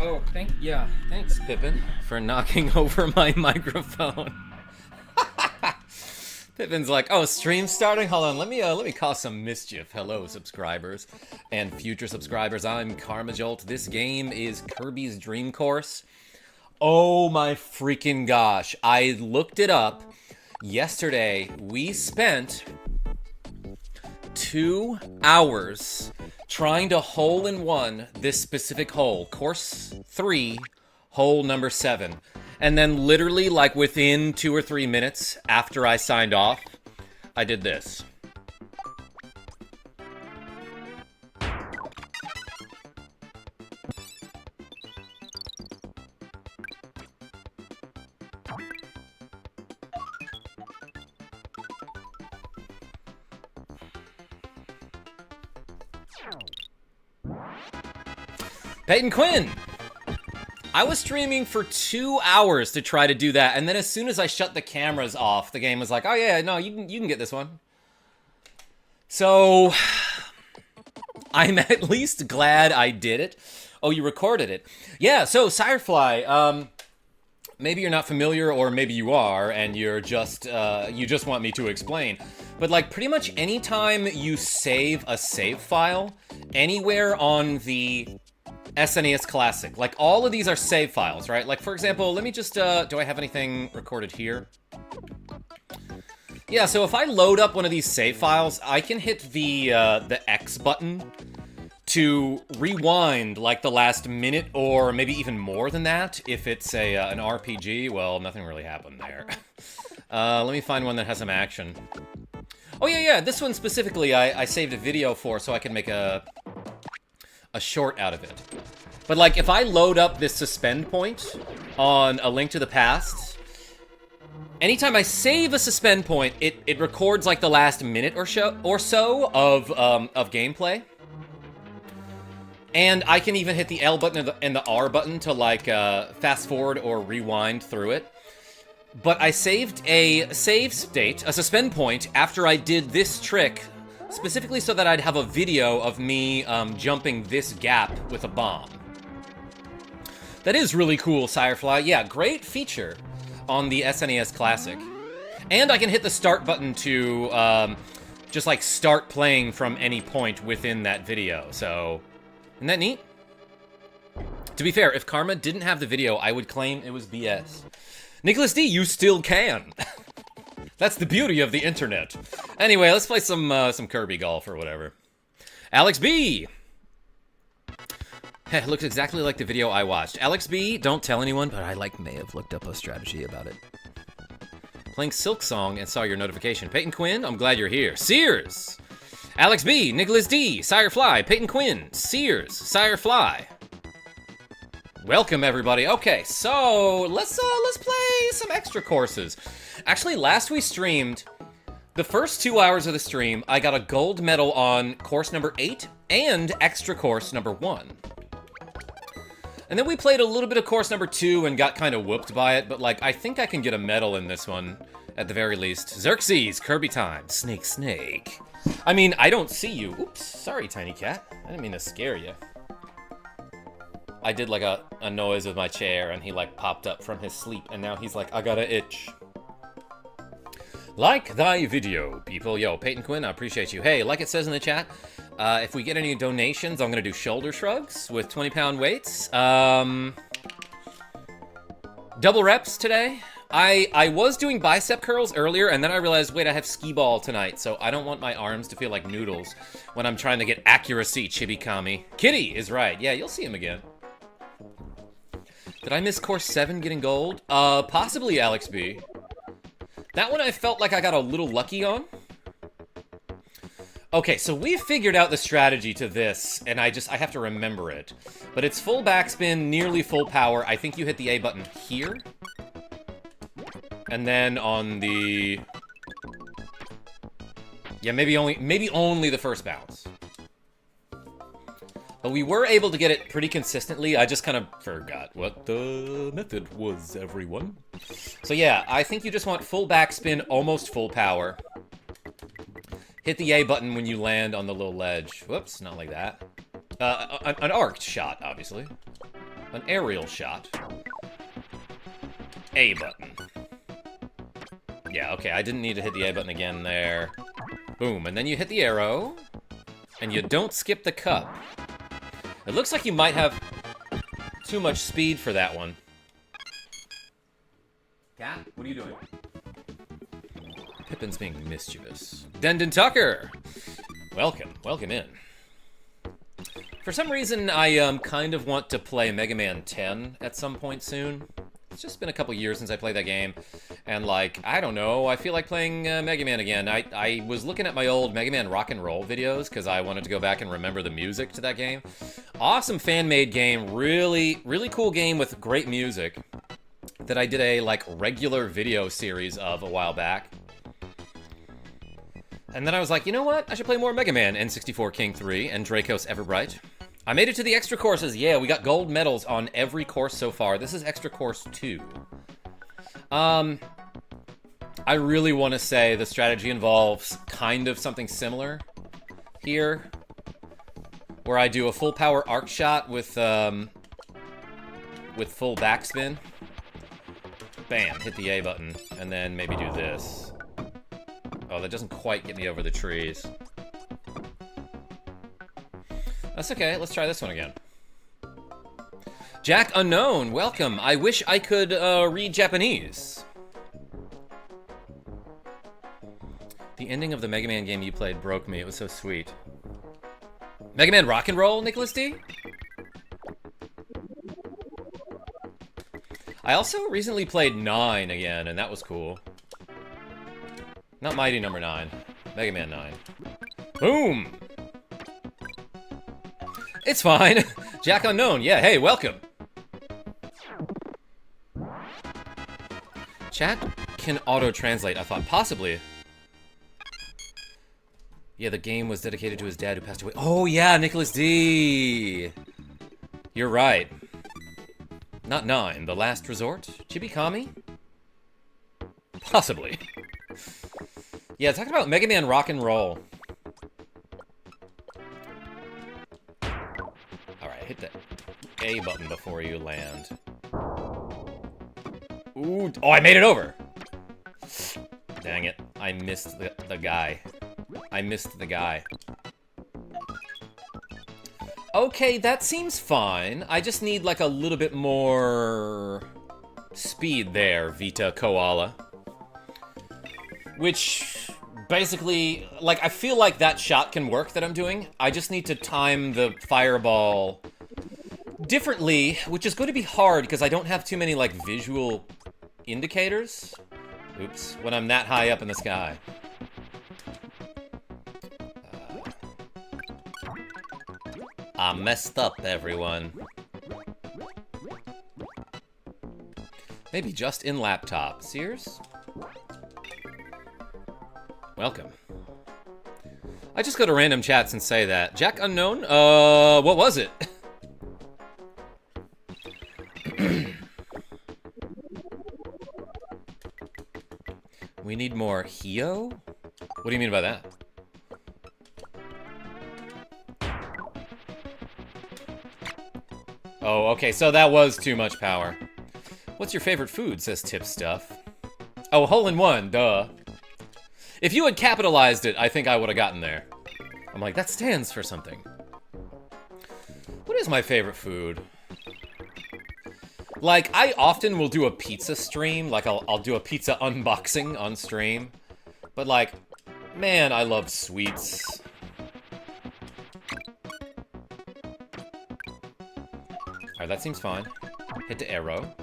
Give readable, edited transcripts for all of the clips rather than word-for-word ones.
Oh, thanks, Pippin, for knocking over my microphone. Pippin's like, oh, stream starting? Hold on, let me cause some mischief. Hello, subscribers and future subscribers. I'm KarmaJolt. This game is Kirby's Dream Course. Oh my freaking gosh. I looked it up. Yesterday, we spent 2 hours trying to hole-in-one this specific hole. Course 3, hole number 7. And then literally, like, within 2 or 3 minutes after I signed off, I did this. Peyton Quinn! I was streaming for 2 hours to try to do that, and then as soon as I shut the cameras off, the game was like, oh yeah, no, you can get this one. So, I'm at least glad I did it. Oh, you recorded it. Yeah, so, Sirefly, maybe you're not familiar, or maybe you are, and you just want me to explain. But, like, pretty much anytime you save a save file, anywhere on the SNES Classic, like, all of these are save files, right? Like, for example, let me just, do I have anything recorded here? Yeah, so if I load up one of these save files, I can hit the X button to rewind, like, the last minute, or maybe even more than that, if it's an RPG. Well, nothing really happened there. Let me find one that has some action. Oh, yeah, this one specifically I saved a video for so I can make a short out of it. But, like, if I load up this suspend point on A Link to the Past, anytime I save a suspend point, it records, like, the last minute or so of gameplay. And I can even hit the L button and the R button to, like, fast forward or rewind through it. But I saved a save state, a suspend point, after I did this trick, specifically so that I'd have a video of me jumping this gap with a bomb. That is really cool, Sirefly. Yeah, great feature on the SNES Classic. And I can hit the start button to just, like, start playing from any point within that video. So, isn't that neat? To be fair, if Karma didn't have the video, I would claim it was BS. Nicholas D, you still can. That's the beauty of the internet. Anyway, let's play some Kirby golf or whatever. Alex B! It looks exactly like the video I watched. Alex B, don't tell anyone, but I, like, may have looked up a strategy about it. Playing Silk Song and saw your notification. Peyton Quinn, I'm glad you're here. Sears! Alex B, Nicholas D, Sirefly, Peyton Quinn, Sears, Sirefly. Welcome, everybody. Okay, so let's play some extra courses. Actually, last we streamed, the first 2 hours of the stream, I got a gold medal on course number 8 and extra course number 1. And then we played a little bit of course number 2 and got kind of whooped by it, but, like, I think I can get a medal in this one, at the very least. Xerxes, Kirby time. Snake. I mean, I don't see you. Oops, sorry, tiny cat. I didn't mean to scare you. I did, like, a noise with my chair, and he, like, popped up from his sleep, and now he's like, I got a itch. Like thy video, people. Yo, Peyton Quinn, I appreciate you. Hey, like it says in the chat, if we get any donations, I'm gonna do shoulder shrugs with 20-pound weights. Double reps today. I was doing bicep curls earlier, and then I realized, wait, I have skee ball tonight, so I don't want my arms to feel like noodles when I'm trying to get accuracy, Chibi-Kami. Kitty is right. Yeah, you'll see him again. Did I miss course 7 getting gold? Possibly, Alex B. That one I felt like I got a little lucky on. Okay, so we figured out the strategy to this, and I have to remember it. But it's full backspin, nearly full power. I think you hit the A button here. And then on the... yeah, maybe only the first bounce. But we were able to get it pretty consistently. I just kind of forgot what the method was, everyone. So yeah, I think you just want full backspin, almost full power. Hit the A button when you land on the little ledge. Whoops, not like that. An arced shot, obviously. An aerial shot. A button. Yeah, okay, I didn't need to hit the A button again there. Boom, and then you hit the arrow, and you don't skip the cup. It looks like you might have too much speed for that one. Cat, what are you doing? Pippin's being mischievous. Dendon Tucker! Welcome, welcome in. For some reason, I kind of want to play Mega Man 10 at some point soon. It's just been a couple years since I played that game, and like, I don't know, I feel like playing Mega Man again. I was looking at my old Mega Man rock and roll videos, because I wanted to go back and remember the music to that game. Awesome fan-made game, really, really cool game with great music that I did a, like, regular video series of a while back. And then I was like, you know what? I should play more Mega Man N64 King 3 and Dracos Everbright. I made it to the extra courses. Yeah, we got gold medals on every course so far. This is extra course 2. I really want to say the strategy involves kind of something similar here, where I do a full power arc shot with full backspin. Bam, hit the A button, and then maybe do this. Oh, that doesn't quite get me over the trees. That's okay, let's try this one again. Jack Unknown, welcome. I wish I could read Japanese. The ending of the Mega Man game you played broke me. It was so sweet. Mega Man Rock and Roll, Nicholas D? I also recently played 9 again, and that was cool. Not Mighty Number 9. Mega Man 9. Boom! It's fine. Jack Unknown, yeah, hey, welcome. Chat can auto-translate, I thought. Possibly. Yeah, the game was dedicated to his dad who passed away. Oh, yeah, Nicholas D. You're right. Not 9, The Last Resort? Chibi-Kami? Possibly. Yeah, talking about Mega Man Rock and Roll. Alright, hit the A button before you land. Ooh, oh, I made it over! Dang it, I missed the guy. I missed the guy. Okay, that seems fine. I just need, like, a little bit more speed there, Vita Koala. Which, basically, like, I feel like that shot can work that I'm doing. I just need to time the fireball differently, which is going to be hard because I don't have too many, like, visual indicators. Oops, when I'm that high up in the sky. I messed up, everyone. Maybe just in laptop. Sears? Welcome. I just go to random chats and say that. Jack Unknown? What was it? We need more Hio? What do you mean by that? Oh, okay, so that was too much power. What's your favorite food, says Tip Stuff. Oh, hole-in-one, duh. If you had capitalized it, I think I would have gotten there. I'm like, that stands for something. What is my favorite food? Like, I often will do a pizza stream. Like, I'll do a pizza unboxing on stream. But, like, man, I love sweets. Alright, that seems fine. Hit the arrow.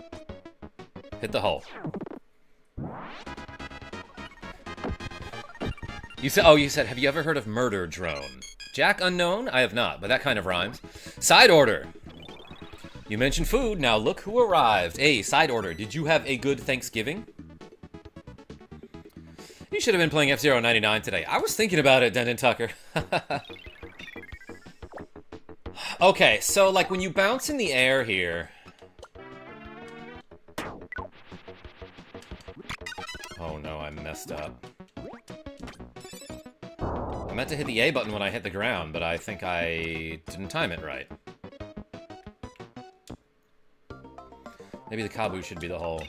Hit the hole. You said, oh, you said, have you ever heard of Murder Drone? Jack Unknown? I have not, but that kind of rhymes. Side order. You mentioned food, now look who arrived. Hey, side order, did you have a good Thanksgiving? You should have been playing F-Zero 99 today. I was thinking about it, Dendon Tucker. Okay, so, like, when you bounce in the air here... Oh no, I messed up. I meant to hit the A button when I hit the ground, but I think I didn't time it right. Maybe the Kabu should be the hole.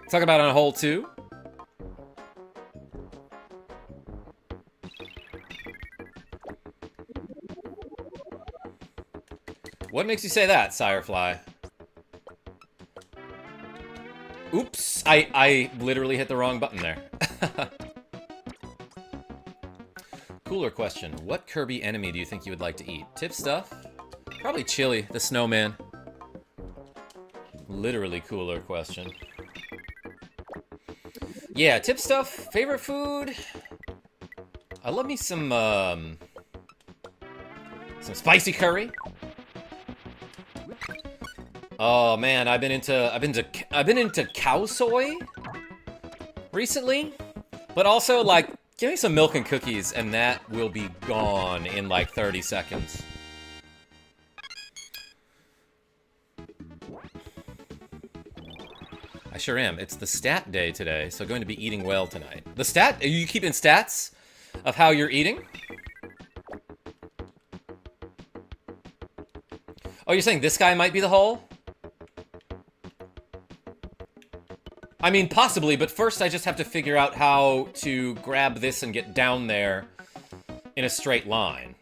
Talk about on hole 2. What makes you say that, Sirefly? Oops, I literally hit the wrong button there. Cooler question. What Kirby enemy do you think you would like to eat? Tip stuff? Probably Chili, the snowman. Literally cooler question. Yeah, tip stuff. Favorite food? I love me some spicy curry. Oh man, I've been into cow soy recently, but also like give me some milk and cookies and that will be gone in like 30 seconds. I sure am. It's the stat day today, so going to be eating well tonight. The stat? Are you keeping stats of how you're eating? Oh, you're saying this guy might be the hole? I mean, possibly, but first I just have to figure out how to grab this and get down there in a straight line.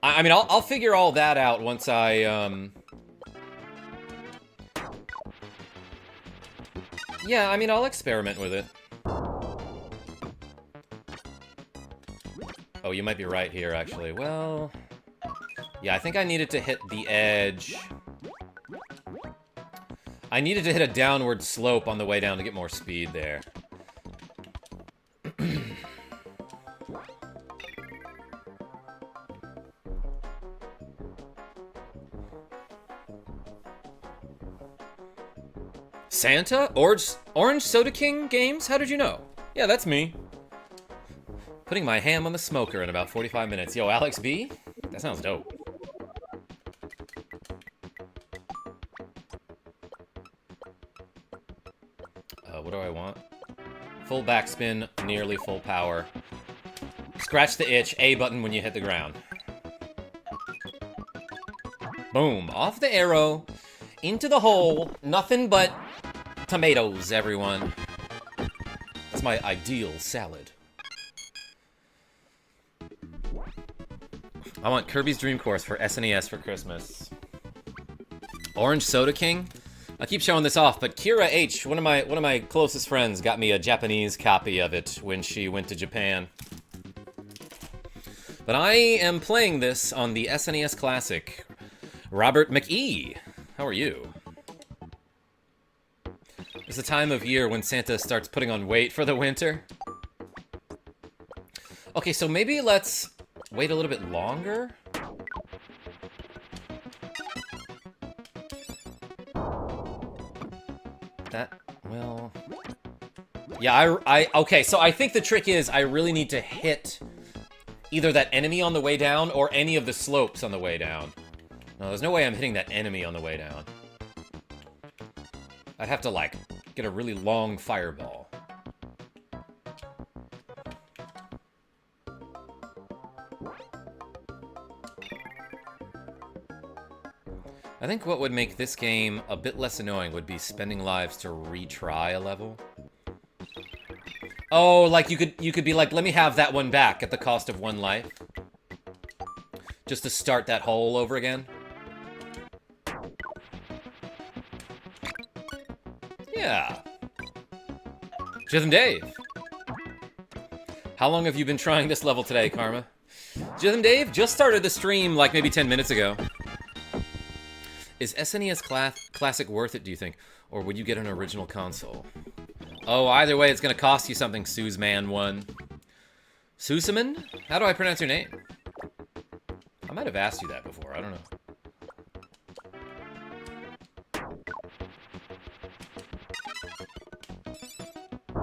I mean, I'll figure all that out once I, Yeah, I mean, I'll experiment with it. Oh, you might be right here, actually. Well... yeah, I think I needed to hit the edge. I needed to hit a downward slope on the way down to get more speed there. Santa? Orange Soda King Games? How did you know? Yeah, that's me. Putting my ham on the smoker in about 45 minutes. Yo, Alex B? That sounds dope. What do I want? Full backspin, nearly full power. Scratch the itch, A button when you hit the ground. Boom, off the arrow, into the hole, nothing but tomatoes, everyone. That's my ideal salad. I want Kirby's Dream Course for SNES for Christmas. Orange Soda King? I keep showing this off, but Kira H, one of my closest friends, got me a Japanese copy of it when she went to Japan. But I am playing this on the SNES Classic. Robert McE, how are you? It's the time of year when Santa starts putting on weight for the winter. Okay, so maybe let's wait a little bit longer. That, well... yeah, okay, so I think the trick is I really need to hit either that enemy on the way down or any of the slopes on the way down. No, there's no way I'm hitting that enemy on the way down. I'd have to, like, get a really long fireball. I think what would make this game a bit less annoying would be spending lives to retry a level. Oh, like you could be like, let me have that one back at the cost of 1 life. Just to start that hole over again. Yeah. Jithan Dave. How long have you been trying this level today, Karma? Jithan Dave just started the stream like maybe 10 minutes ago. Is SNES Classic worth it, do you think? Or would you get an original console? Oh, either way, it's gonna cost you something, Suzeman1. Susaman? How do I pronounce your name? I might have asked you that before, I don't know.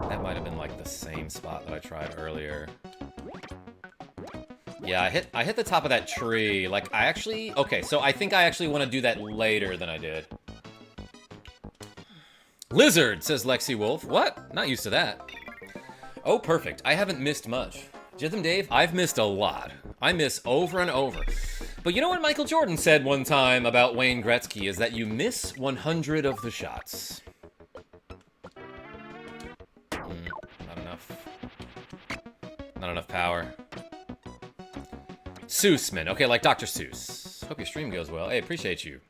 That might have been like the same spot that I tried earlier. Yeah, I hit the top of that tree. Like, I actually... okay, so I think I actually want to do that later than I did. Lizard, says Lexi Wolf. What? Not used to that. Oh, perfect. I haven't missed much. Jithan Dave, I've missed a lot. I miss over and over. But you know what Michael Jordan said one time about Wayne Gretzky is that you miss 100 of the shots. Not enough power. Seussman. Okay, like Dr. Seuss. Hope your stream goes well. Hey, appreciate you.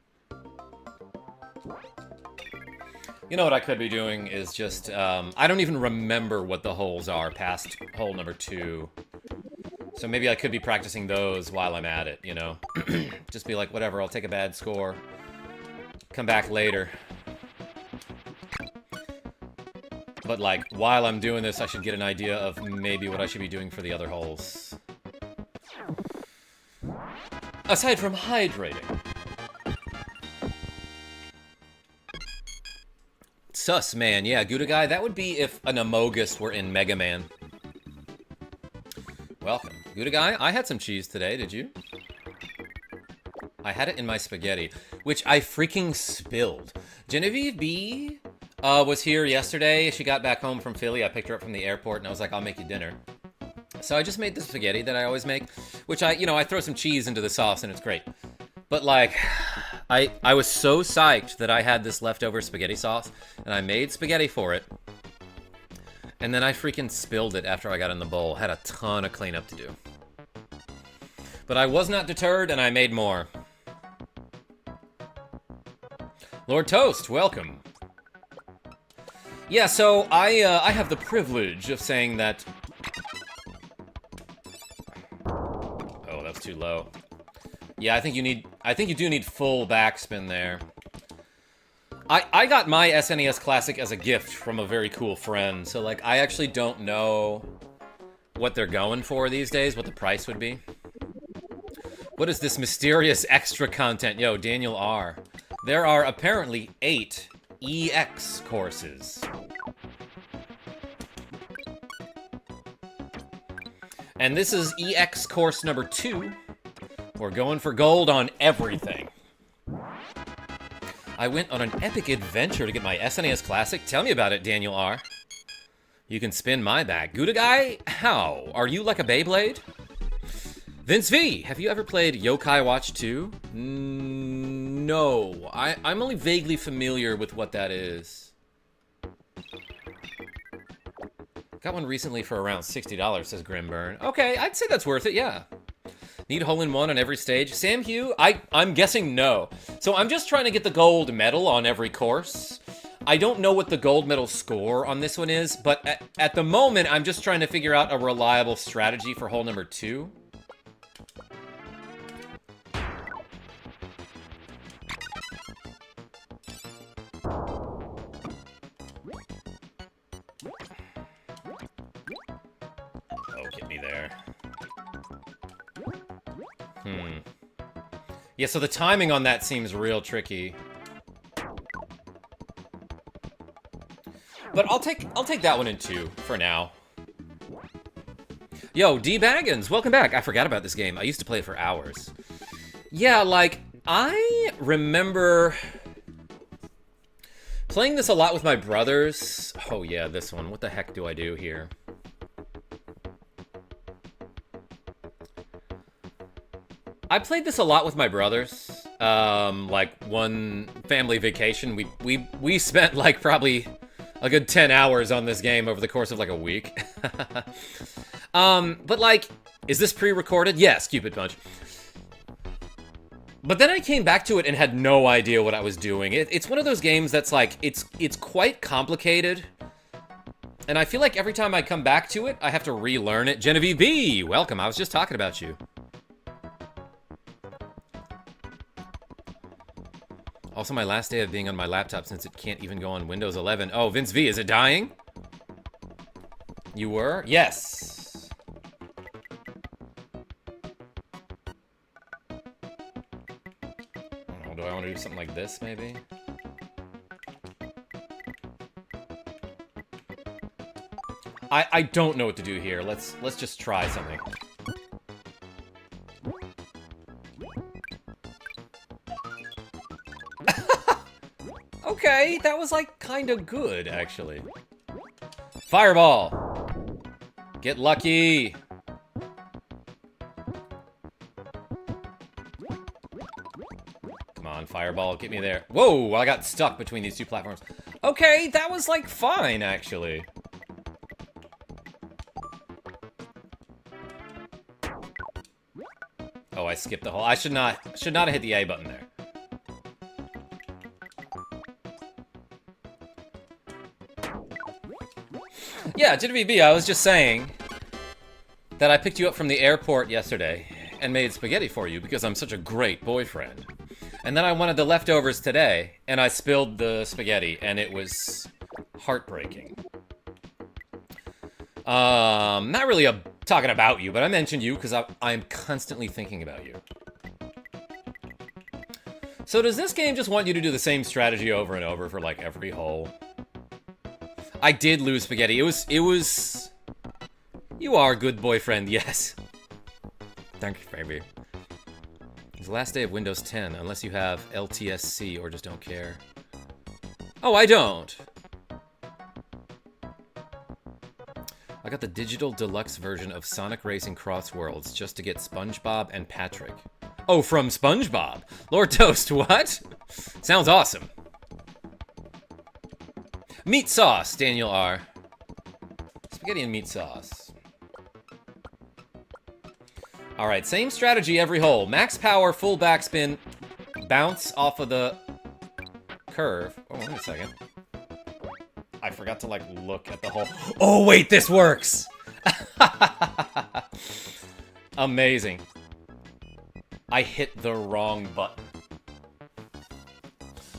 You know what I could be doing is just, I don't even remember what the holes are past hole number 2. So maybe I could be practicing those while I'm at it, you know? Just be like, whatever, I'll take a bad score. Come back later. But, like, while I'm doing this, I should get an idea of maybe what I should be doing for the other holes. Aside from hydrating. Sus, man. Yeah, Gouda Guy. That would be if an Amogus were in Mega Man. Welcome. Gouda Guy, I had some cheese today, did you? I had it in my spaghetti, which I freaking spilled. Genevieve B was here yesterday. She got back home from Philly. I picked her up from the airport, and I was like, I'll make you dinner. So I just made the spaghetti that I always make, which I throw some cheese into the sauce, and it's great. But, like, I was so psyched that I had this leftover spaghetti sauce, and I made spaghetti for it. And then I freaking spilled it after I got in the bowl. Had a ton of cleanup to do. But I was not deterred, and I made more. Lord Toast, welcome. Yeah, so I have the privilege of saying that... Oh, that's too low. Yeah, I think you do need full backspin there. I got my SNES Classic as a gift from a very cool friend, so, like, I actually don't know what they're going for these days, what the price would be. What is this mysterious extra content? Yo, Daniel R. There are apparently 8 EX courses. And this is EX course number 2. We're going for gold on everything. I went on an epic adventure to get my SNES Classic. Tell me about it, Daniel R. You can spin my bag. Gouda Guy, how? Are you like a Beyblade? Vince V, have you ever played Yokai Watch 2? No. I'm only vaguely familiar with what that is. Got one recently for around $60, says Grimburn. Okay, I'd say that's worth it, yeah. Need hole-in-one on every stage? Sam Hugh, I'm guessing no. So I'm just trying to get the gold medal on every course. I don't know what the gold medal score on this one is, but at the moment, I'm just trying to figure out a reliable strategy for hole number 2. Oh, get me there. Yeah, so the timing on that seems real tricky. But I'll take that one in 2 for now. Yo, D Baggins, welcome back. I forgot about this game. I used to play it for hours. Yeah, like, I remember playing this a lot with my brothers. Oh yeah, this one. What the heck do I do here? I played this a lot with my brothers. Like one family vacation, we spent like probably a good 10 hours on this game over the course of like a week. But like, is this pre-recorded? Yes, Cupid Punch. But then I came back to it and had no idea what I was doing. It's one of those games that's like, it's quite complicated. And I feel like every time I come back to it, I have to relearn it. Genevieve B, welcome. I was just talking about you. Also, my last day of being on my laptop since it can't even go on Windows 11. Oh, Vince V, is it dying? You were? Yes. Oh, do I want to do something like this, maybe? I don't know what to do here. Let's just try something. Okay, that was like kind of good, actually. Fireball! Get lucky! Come on, Fireball, get me there. Whoa, I got stuck between these 2 platforms. Okay, that was like fine, actually. I skipped the hole. I should not have hit the A button there. Yeah, JWB, I was just saying that I picked you up from the airport yesterday and made spaghetti for you because I'm such a great boyfriend. And then I wanted the leftovers today, and I spilled the spaghetti, and it was heartbreaking. Not really talking about you, but I mentioned you because I'm constantly thinking about you. So does this game just want you to do the same strategy over and over for, like, every hole? I did lose spaghetti. It was... You are a good boyfriend, yes. Thank you, baby. It's the last day of Windows 10, unless you have LTSC or just don't care. Oh, I don't. I got the digital deluxe version of Sonic Racing Cross Worlds just to get SpongeBob and Patrick. Oh, from SpongeBob. Lord Toast, what? Sounds awesome. Meat sauce, Daniel R. Spaghetti and meat sauce. Alright, same strategy every hole. Max power, full backspin, bounce off of the curve. Oh, wait a second. I forgot to, like, look at the hole. Oh, wait, this works! Amazing. I hit the wrong button.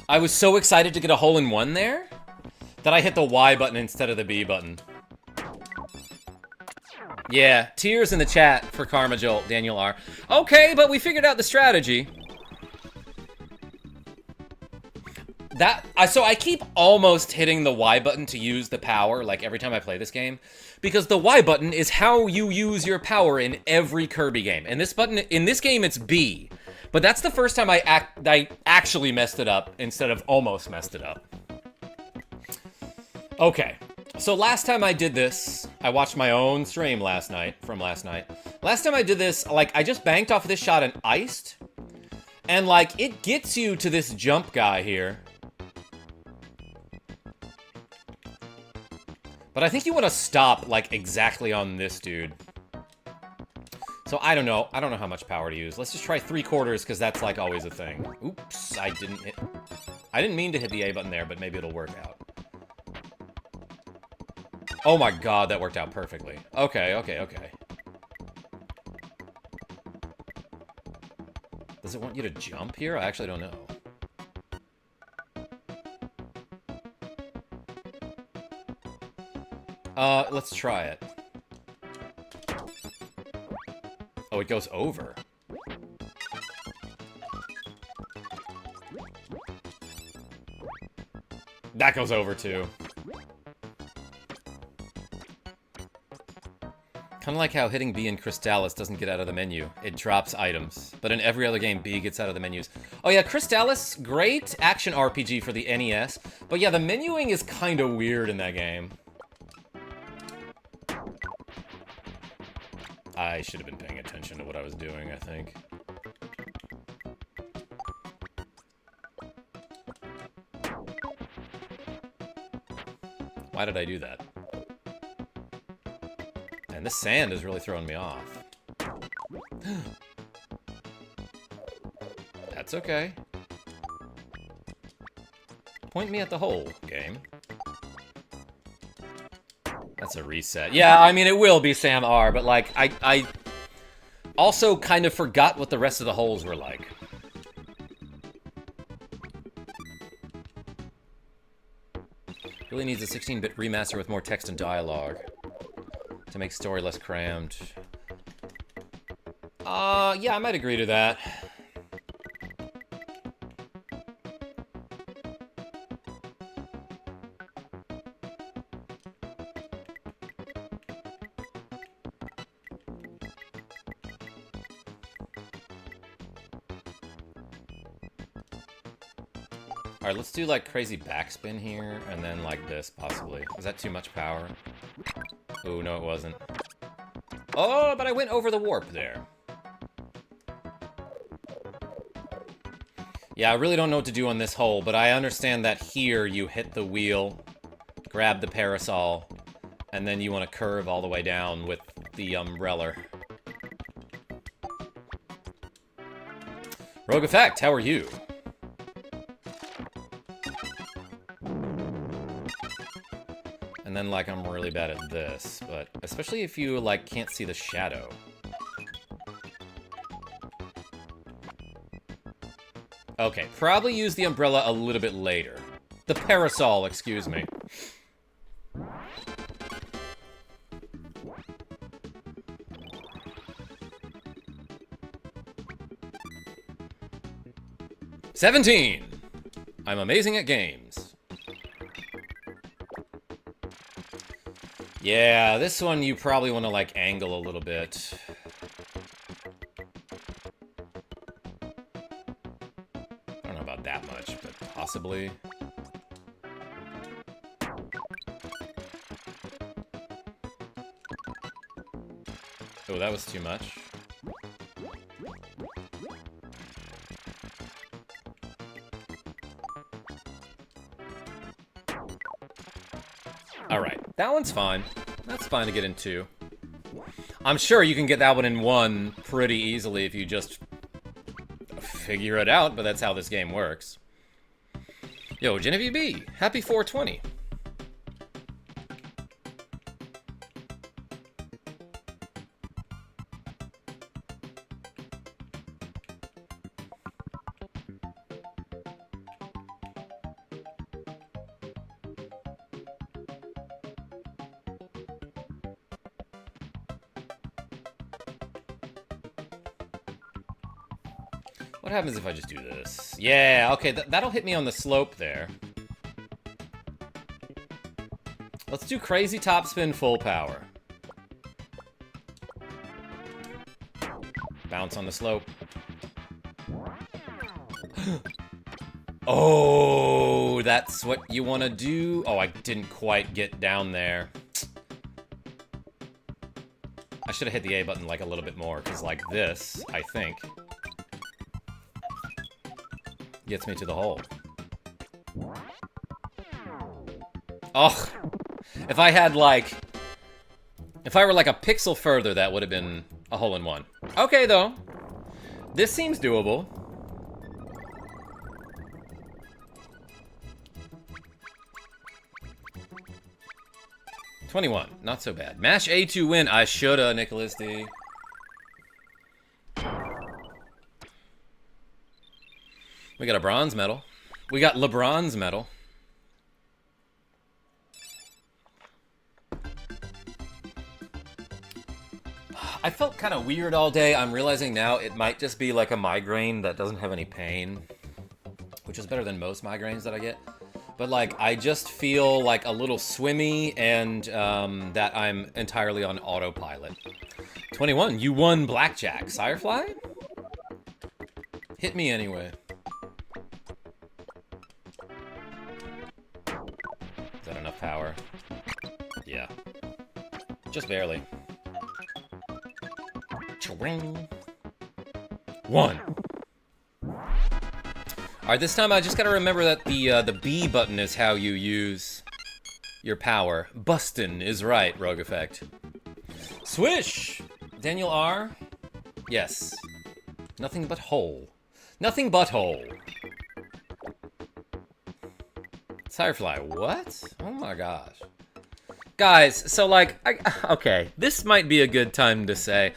I was so excited to get a hole-in-one there that I hit the Y button instead of the B button. Yeah, tears in the chat for KarmaJolt, Daniel R. Okay, but we figured out the strategy. So I keep almost hitting the Y button to use the power, like, every time I play this game. Because the Y button is how you use your power in every Kirby game. And in this game, it's B. But that's the first time I actually messed it up instead of almost messed it up. Okay. So last time I did this, I watched my own stream last night. Last time I did this, like, I just banked off of this shot and iced. And, like, it gets you to this jump guy here. But I think you want to stop, like, exactly on this dude. So I don't know. I don't know how much power to use. Let's just try 3/4, because that's, like, always a thing. Oops, I didn't mean to hit the A button there, but maybe it'll work out. Oh my god, that worked out perfectly. Okay. Does it want you to jump here? I actually don't know. Let's try it. Oh, it goes over. That goes over too. Kind of like how hitting B in Crystallis doesn't get out of the menu. It drops items. But in every other game, B gets out of the menus. Oh yeah, Crystallis, great action RPG for the NES. But yeah, the menuing is kind of weird in that game. I should have been paying attention to what I was doing, I think. Why did I do that? And this sand is really throwing me off. That's okay. Point me at the hole, game. That's a reset. Yeah, I mean, it will be Sam R, but, like, I also kind of forgot what the rest of the holes were like. Really needs a 16-bit remaster with more text and dialogue to make story less crammed. Yeah, I might agree to that. Alright, let's do, like, crazy backspin here, and then, like, this, possibly. Was that too much power? Ooh, no, it wasn't. Oh, but I went over the warp there. Yeah, I really don't know what to do on this hole, but I understand that here you hit the wheel, grab the parasol, and then you want to curve all the way down with the umbrella. Rogue Effect, how are you? And then, like, I'm really bad at this, but especially if you, like, can't see the shadow. Okay, probably use the umbrella a little bit later. The parasol, excuse me. $17. I'm amazing at games. Yeah, this one you probably want to, like, angle a little bit. I don't know about that much, but possibly. Oh, that was too much. Alright, that one's fine. That's fine to get in 2. I'm sure you can get that one in 1 pretty easily if you just figure it out, but that's how this game works. Yo, Genevieve B, happy 420. What happens if I just do this? Yeah, okay, that'll hit me on the slope there. Let's do crazy topspin full power. Bounce on the slope. Oh, that's what you want to do? Oh, I didn't quite get down there. I should have hit the A button like a little bit more, because like this, I think, gets me to the hole. Oh, if I had like, if I were like a pixel further, that would have been a hole-in-one. Okay, though. This seems doable. $21, not so bad. Mash A to win. I shoulda, Nicholas D. We got a bronze medal. We got LeBron's medal. I felt kind of weird all day. I'm realizing now it might just be like a migraine that doesn't have any pain, which is better than most migraines that I get. But like, I just feel like a little swimmy and that I'm entirely on autopilot. 21, you won blackjack. Firefly? Hit me anyway. Is that enough power? Yeah. Just barely. Chwing. 1. Alright, this time I just gotta remember that the B button is how you use your power. Bustin' is right, Rogue Effect. Swish! Daniel R? Yes. Nothing but hole. Nothing but hole. Firefly, what? Oh my gosh. Guys, so like, okay, this might be a good time to say,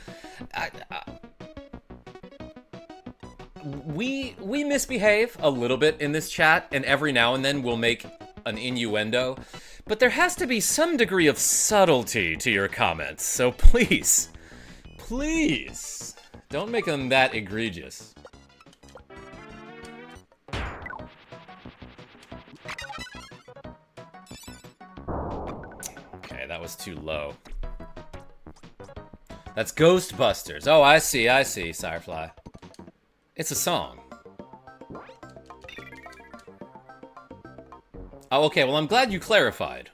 we misbehave a little bit in this chat, and every now and then we'll make an innuendo, but there has to be some degree of subtlety to your comments, so please, please, don't make them that egregious. Okay, that was too low. That's Ghostbusters. Oh, I see, Firefly. It's a song. Oh, okay, well, I'm glad you clarified.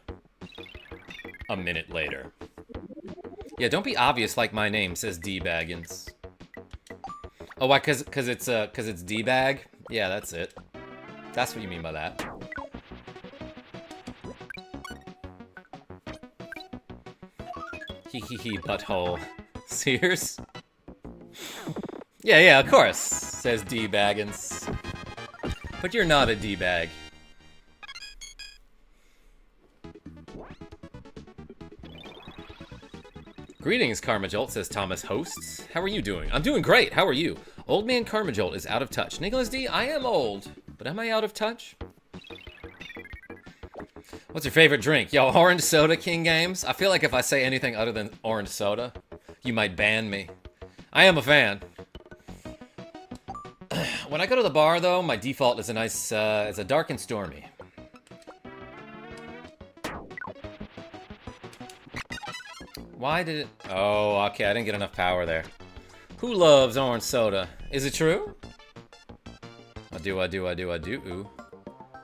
A minute later. Yeah, don't be obvious like my name, says D-Baggins. Oh, why, cause it's D-Bag? Yeah, that's it. That's what you mean by that. Hee hee hee, butthole. Sears? Yeah, of course. Says D-Baggins. But you're not a D-bag. Greetings, KarmaJolt, says Thomas Hosts. How are you doing? I'm doing great. How are you? Old man KarmaJolt is out of touch. Nicholas D, I am old, but am I out of touch? What's your favorite drink? Yo, orange soda, King Games? I feel like if I say anything other than orange soda, you might ban me. I am a fan. When I go to the bar, though, my default is a nice, is a dark and stormy. Why did it... Oh, okay, I didn't get enough power there. Who loves orange soda? Is it true? I do. Ooh.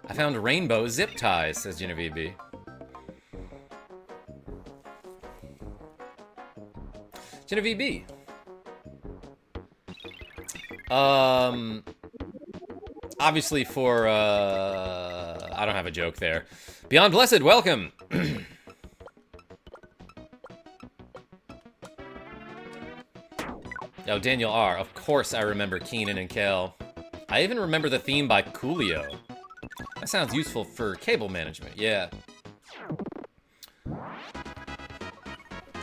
I found rainbow zip ties, says Genevieve B. Genevieve B. Obviously for, I don't have a joke there. Beyond Blessed, welcome! Oh, Daniel R. Of course I remember Keenan and Kel. I even remember the theme by Coolio. That sounds useful for cable management, yeah.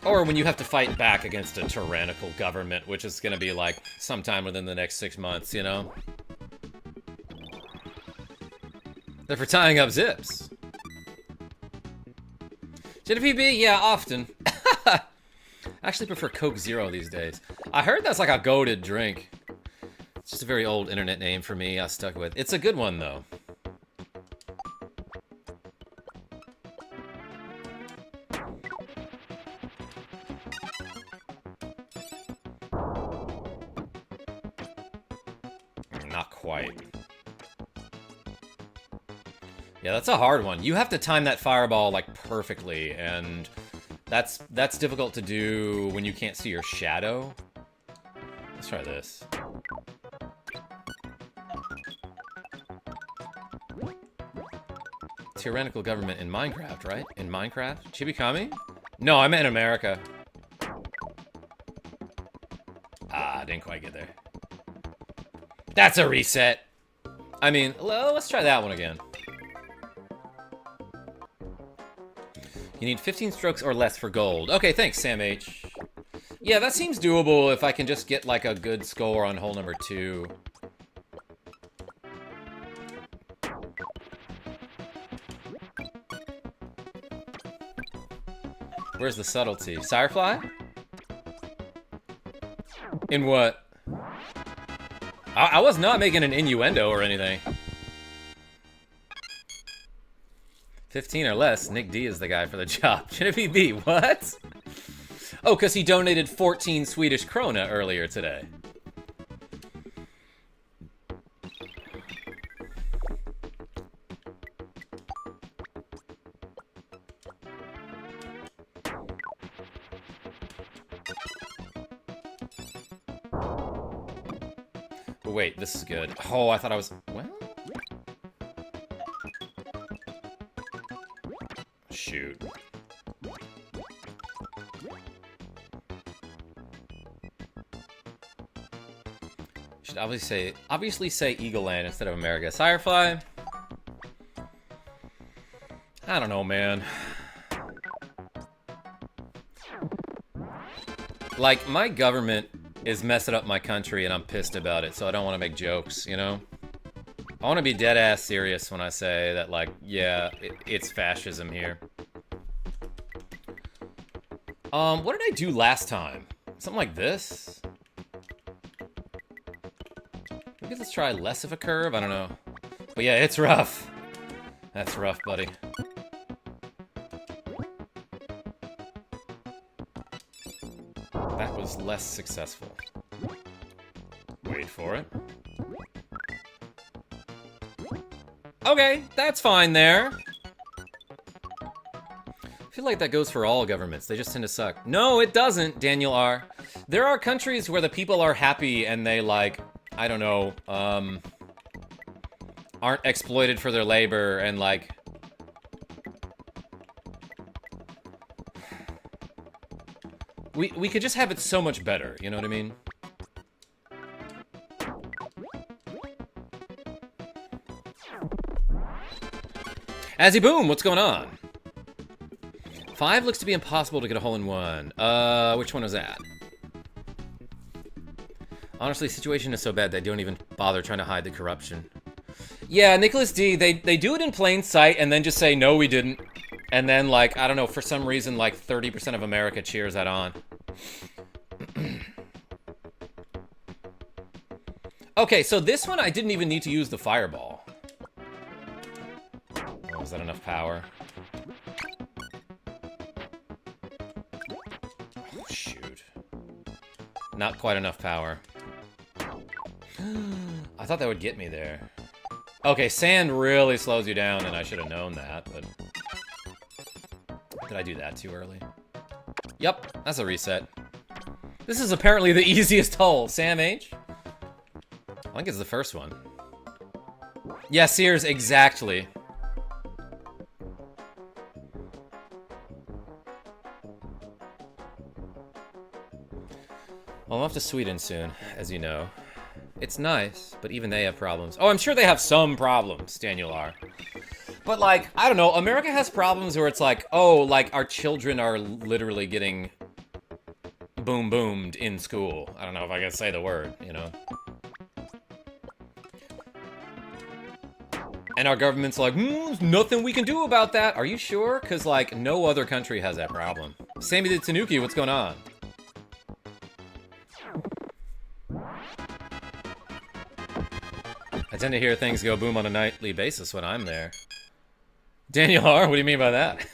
Or when you have to fight back against a tyrannical government, which is gonna be like sometime within the next 6 months, you know? They're for tying up zips. Genevieve B, yeah, often. I actually prefer Coke Zero these days. I heard that's like a goated drink. It's just a very old internet name for me. I stuck with. It's a good one though. Not quite. Yeah, that's a hard one. You have to time that fireball like perfectly, and that's difficult to do when you can't see your shadow. Let's try this. Tyrannical government in Minecraft, right? In Minecraft? Chibikami? No, I meant in America. Ah, didn't quite get there. That's a reset. I mean, let's try that one again. You need 15 strokes or less for gold. Okay, thanks, Sam H. Yeah, that seems doable if I can just get like a good score on hole number 2. Where's the subtlety? Sirefly? In what? I was not making an innuendo or anything. 15 or less, Nick D is the guy for the job. Genevieve B, what? Oh, because he donated 14 Swedish krona earlier today. But wait, this is good. Oh, I thought I was... Well... Shoot. Should obviously say Eagle Land instead of America. Sirefly? I don't know, man. Like, my government is messing up my country and I'm pissed about it, so I don't want to make jokes, you know? I want to be dead-ass serious when I say that, like, yeah, it's fascism here. What did I do last time? Something like this? Maybe let's try less of a curve? I don't know. But yeah, it's rough. That's rough, buddy. That was less successful. Wait for it. Okay, that's fine there. I feel like that goes for all governments. They just tend to suck. No, it doesn't, Daniel R. There are countries where the people are happy and they, like, I don't know, aren't exploited for their labor and, like... We could just have it so much better, you know what I mean? Azzy Boom, what's going on? 5 looks to be impossible to get a hole-in-one. Which one was that? Honestly, situation is so bad they don't even bother trying to hide the corruption. Yeah, Nicholas D, they do it in plain sight and then just say, no, we didn't. And then, like, I don't know, for some reason, like, 30% of America cheers that on. Okay, so this one I didn't even need to use the fireball. Oh, was that enough power? Oh, shoot. Not quite enough power. I thought that would get me there. Okay, sand really slows you down, and I should have known that, but... Did I do that too early? Yep, that's a reset. This is apparently the easiest hole. Sam H? I think it's the first one. Yeah, Sears, exactly. Well, I'm off to Sweden soon, as you know. It's nice, but even they have problems. Oh, I'm sure they have some problems, Daniel R. But, like, I don't know, America has problems where it's like, oh, like, our children are literally getting boom-boomed in school. I don't know if I can say the word, you know? And our government's like, there's nothing we can do about that. Are you sure? Because, like, no other country has that problem. Sammy the Tanuki, what's going on? I tend to hear things go boom on a nightly basis when I'm there. Daniel R., what do you mean by that?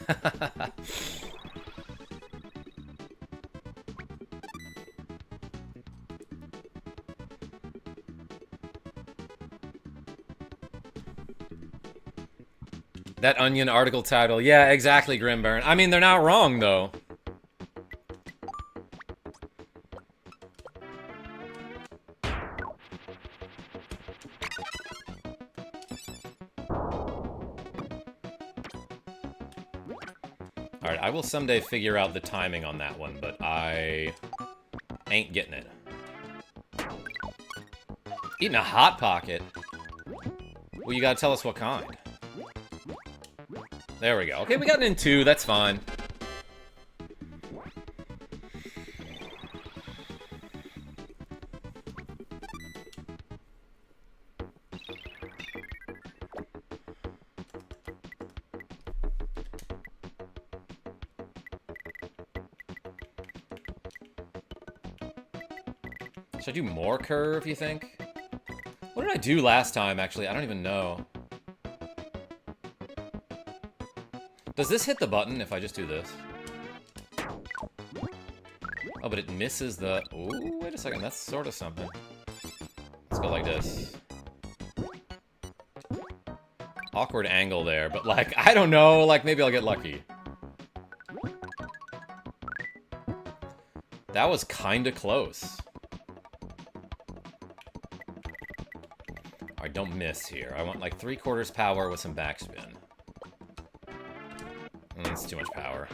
That Onion article title. Yeah, exactly, Grimburn. I mean, they're not wrong, though. Alright, I will someday figure out the timing on that one, but I ain't getting it. Eating a Hot Pocket? Well, you gotta tell us what kind. There we go. Okay, we got it in 2. That's fine. Should I do more curve, you think? What did I do last time, actually? I don't even know. Does this hit the button if I just do this? Oh, but it misses the... Ooh, wait a second. That's sort of something. Let's go like this. Awkward angle there, but, like, I don't know. Like, maybe I'll get lucky. That was kind of close. Alright, don't miss here. I want, like, 3/4 power with some backspin. That's too much power.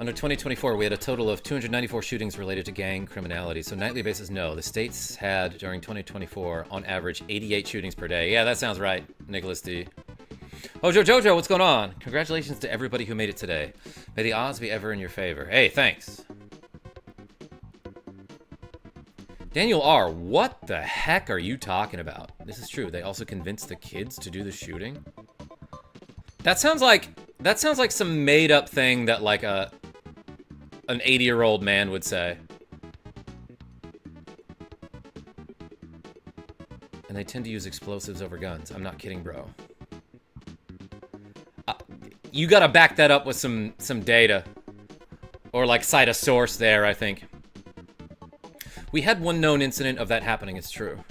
Under 2024, we had a total of 294 shootings related to gang criminality. So nightly basis, no. The states had, during 2024, on average, 88 shootings per day. Yeah, that sounds right, Nicholas D. Hojo Jojo, what's going on? Congratulations to everybody who made it today. May the odds be ever in your favor. Hey, thanks. Daniel R., what the heck are you talking about? This is true. They also convinced the kids to do the shooting? That sounds like some made-up thing that, like, an 80-year-old man would say. And they tend to use explosives over guns. I'm not kidding, bro. You gotta back that up with some data. Or, like, cite a source there, I think. We had one known incident of that happening, it's true.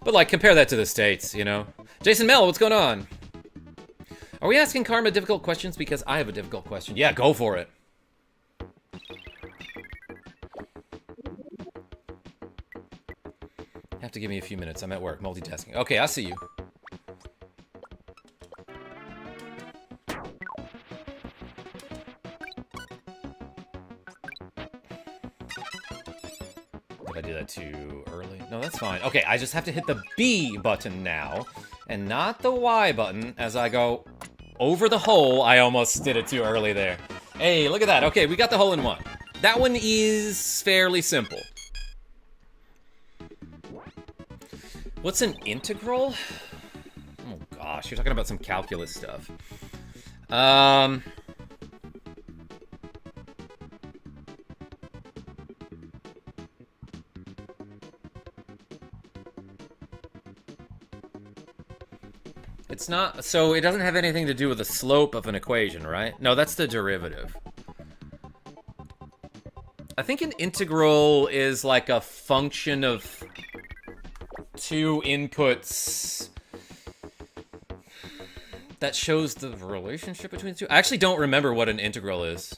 But, like, compare that to the States, you know? Jason Mel, what's going on? Are we asking Karma difficult questions? Because I have a difficult question. Yeah, go for it. Have to give me a few minutes. I'm at work, multitasking. Okay, I'll see you. went too early. No, that's fine. Okay, I just have to hit the B button now, and not the Y button as I go over the hole. I almost did it too early there. Hey, look at that. Okay, we got the hole in one. That one is fairly simple. What's an integral? Oh gosh, you're talking about some calculus stuff. It's not, so it doesn't have anything to do with the slope of an equation, right? No, that's the derivative. I think an integral is like a function of two inputs that shows the relationship between the two. I actually don't remember what an integral is.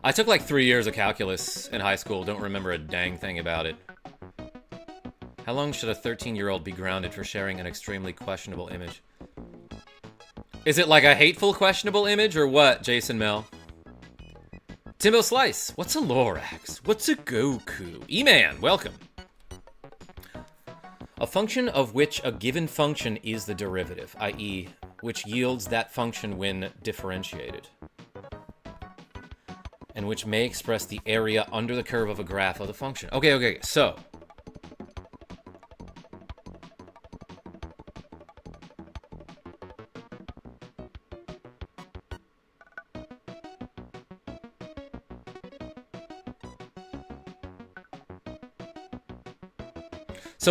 I took like 3 years of calculus in high school, don't remember a dang thing about it. How long should a 13-year-old be grounded for sharing an extremely questionable image? Is it like a hateful questionable image or what, Jason Mel? Timbo Slice, what's a Lorax? What's a Goku? E-Man, welcome. A function of which a given function is the derivative, i.e., which yields that function when differentiated, and which may express the area under the curve of a graph of the function. Okay, so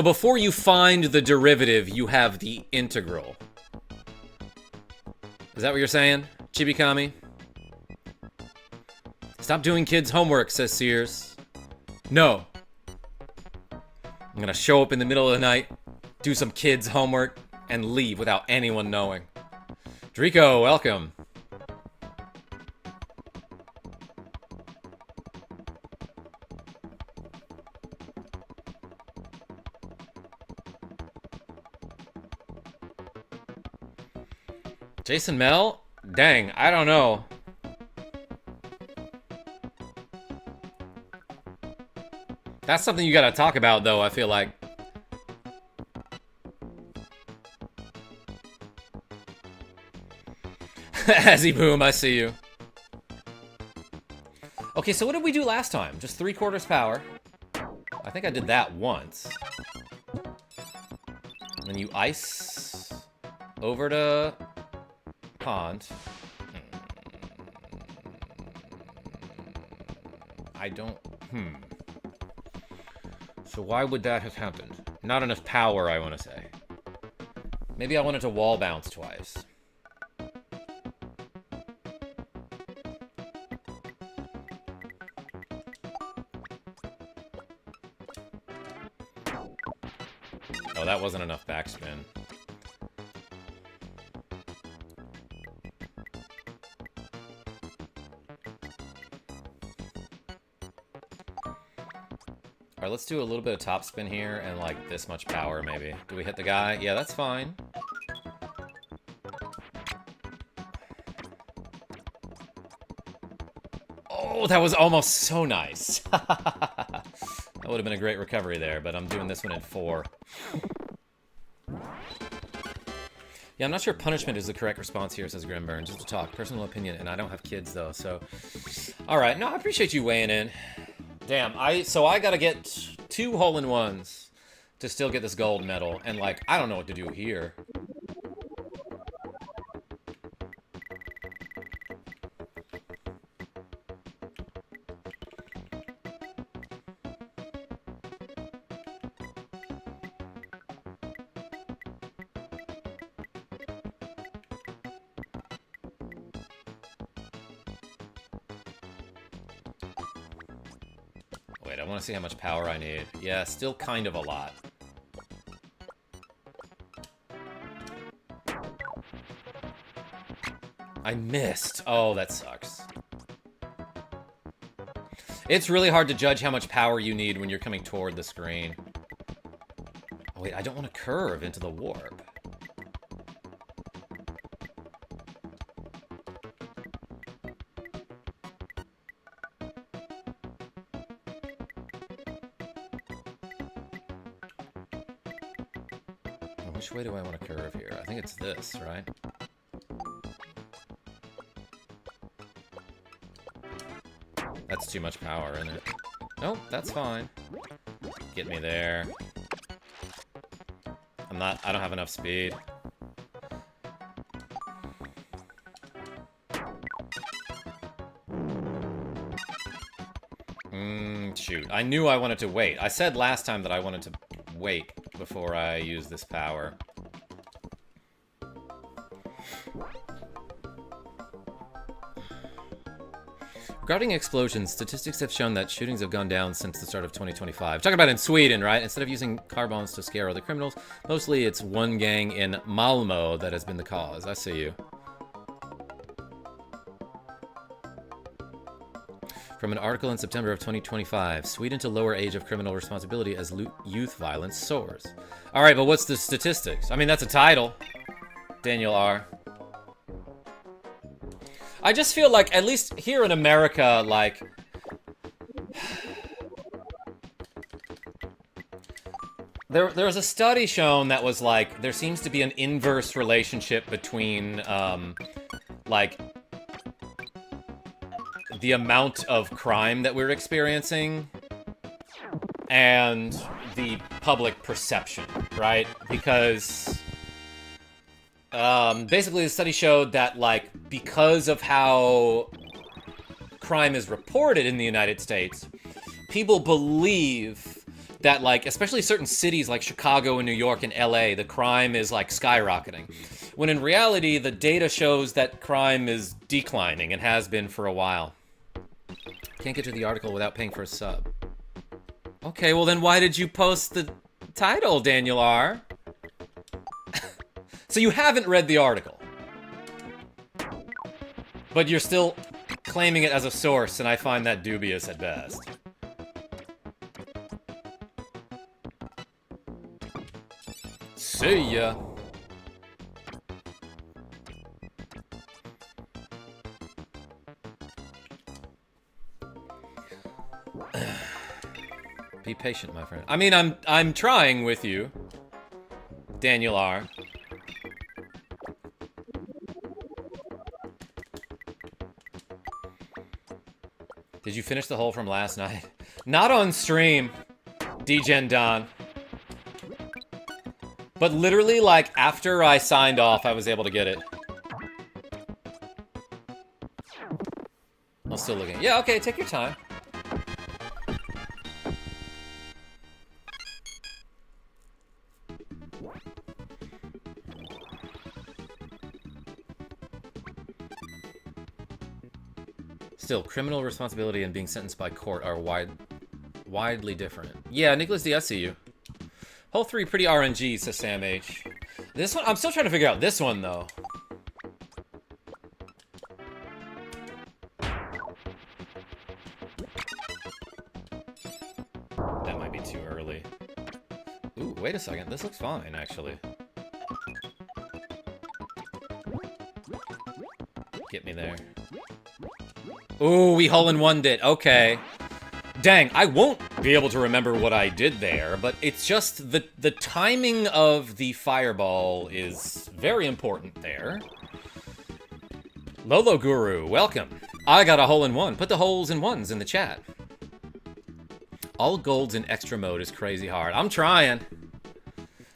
before you find the derivative, you have the integral. Is that what you're saying, Chibikami? Stop doing kids' homework, says Sears. No. I'm gonna show up in the middle of the night, do some kids' homework, and leave without anyone knowing. Drico, welcome. Jason Mel? Dang, I don't know. That's something you gotta talk about, though, I feel like. Azzy Boom, I see you. Okay, so what did we do last time? Just 3/4 power. I think I did that once. And then you ice over to pond. I don't... So why would that have happened? Not enough power, I want to say. Maybe I wanted to wall bounce twice. Oh, that wasn't enough backspin. Alright, let's do a little bit of top spin here and like this much power maybe. Do we hit the guy? Yeah, that's fine. Oh, that was almost so nice. That would have been a great recovery there, but I'm doing this one in 4. Yeah, I'm not sure punishment is the correct response here, says Grimburn. Just to talk. Personal opinion, and I don't have kids, though, so... Alright, no, I appreciate you weighing in. Damn, so I gotta get 2 hole-in-ones to still get this gold medal, and, like, I don't know what to do here. Wait, I want to see how much power I need. Yeah, still kind of a lot. I missed. Oh, that sucks. It's really hard to judge how much power you need when you're coming toward the screen. Oh, wait, I don't want to curve into the warp. Which way do I want to curve here? I think it's this, right? That's too much power, isn't it? Nope, that's fine. Get me there. I don't have enough speed. Shoot. I knew I wanted to wait. I said last time that I wanted to wait before I use this power. Regarding explosions, statistics have shown that shootings have gone down since the start of 2025. Talking about in Sweden, right? Instead of using car bombs to scare other criminals, mostly it's one gang in Malmö that has been the cause. I see you. From an article in September of 2025, Sweden to lower age of criminal responsibility as youth violence soars. All right, but what's the statistics? I mean, that's a title. Daniel R. I just feel like, at least here in America, like... There was a study shown that was like, there seems to be an inverse relationship between, like, the amount of crime that we're experiencing and the public perception, right? Because... basically, the study showed that, like, because of how crime is reported in the United States, people believe that, like, especially certain cities like Chicago and New York and LA, the crime is, like, skyrocketing. When in reality, the data shows that crime is declining and has been for a while. Can't get to the article without paying for a sub. Okay, well then why did you post the title, Daniel R.? So you haven't read the article, but you're still claiming it as a source, and I find that dubious at best. See ya. Be patient, my friend. I mean, I'm trying with you, Daniel R. Did you finish the hole from last night? Not on stream, DGen Don. But literally, like, after I signed off, I was able to get it. I'm still looking. Yeah, okay, take your time. Still, criminal responsibility and being sentenced by court are widely different. Yeah, Nicholas D, I see you. Hole 3, pretty RNG, says Sam H. This one, I'm still trying to figure out this one, though. That might be too early. Ooh, wait a second. This looks fine, actually. Get me there. Ooh, we hole-in-one'd it. Okay. Dang, I won't be able to remember what I did there, but it's just the timing of the fireball is very important there. Lolo Guru, welcome. I got a hole-in-one. Put the holes-in-ones in the chat. All golds in extra mode is crazy hard. I'm trying.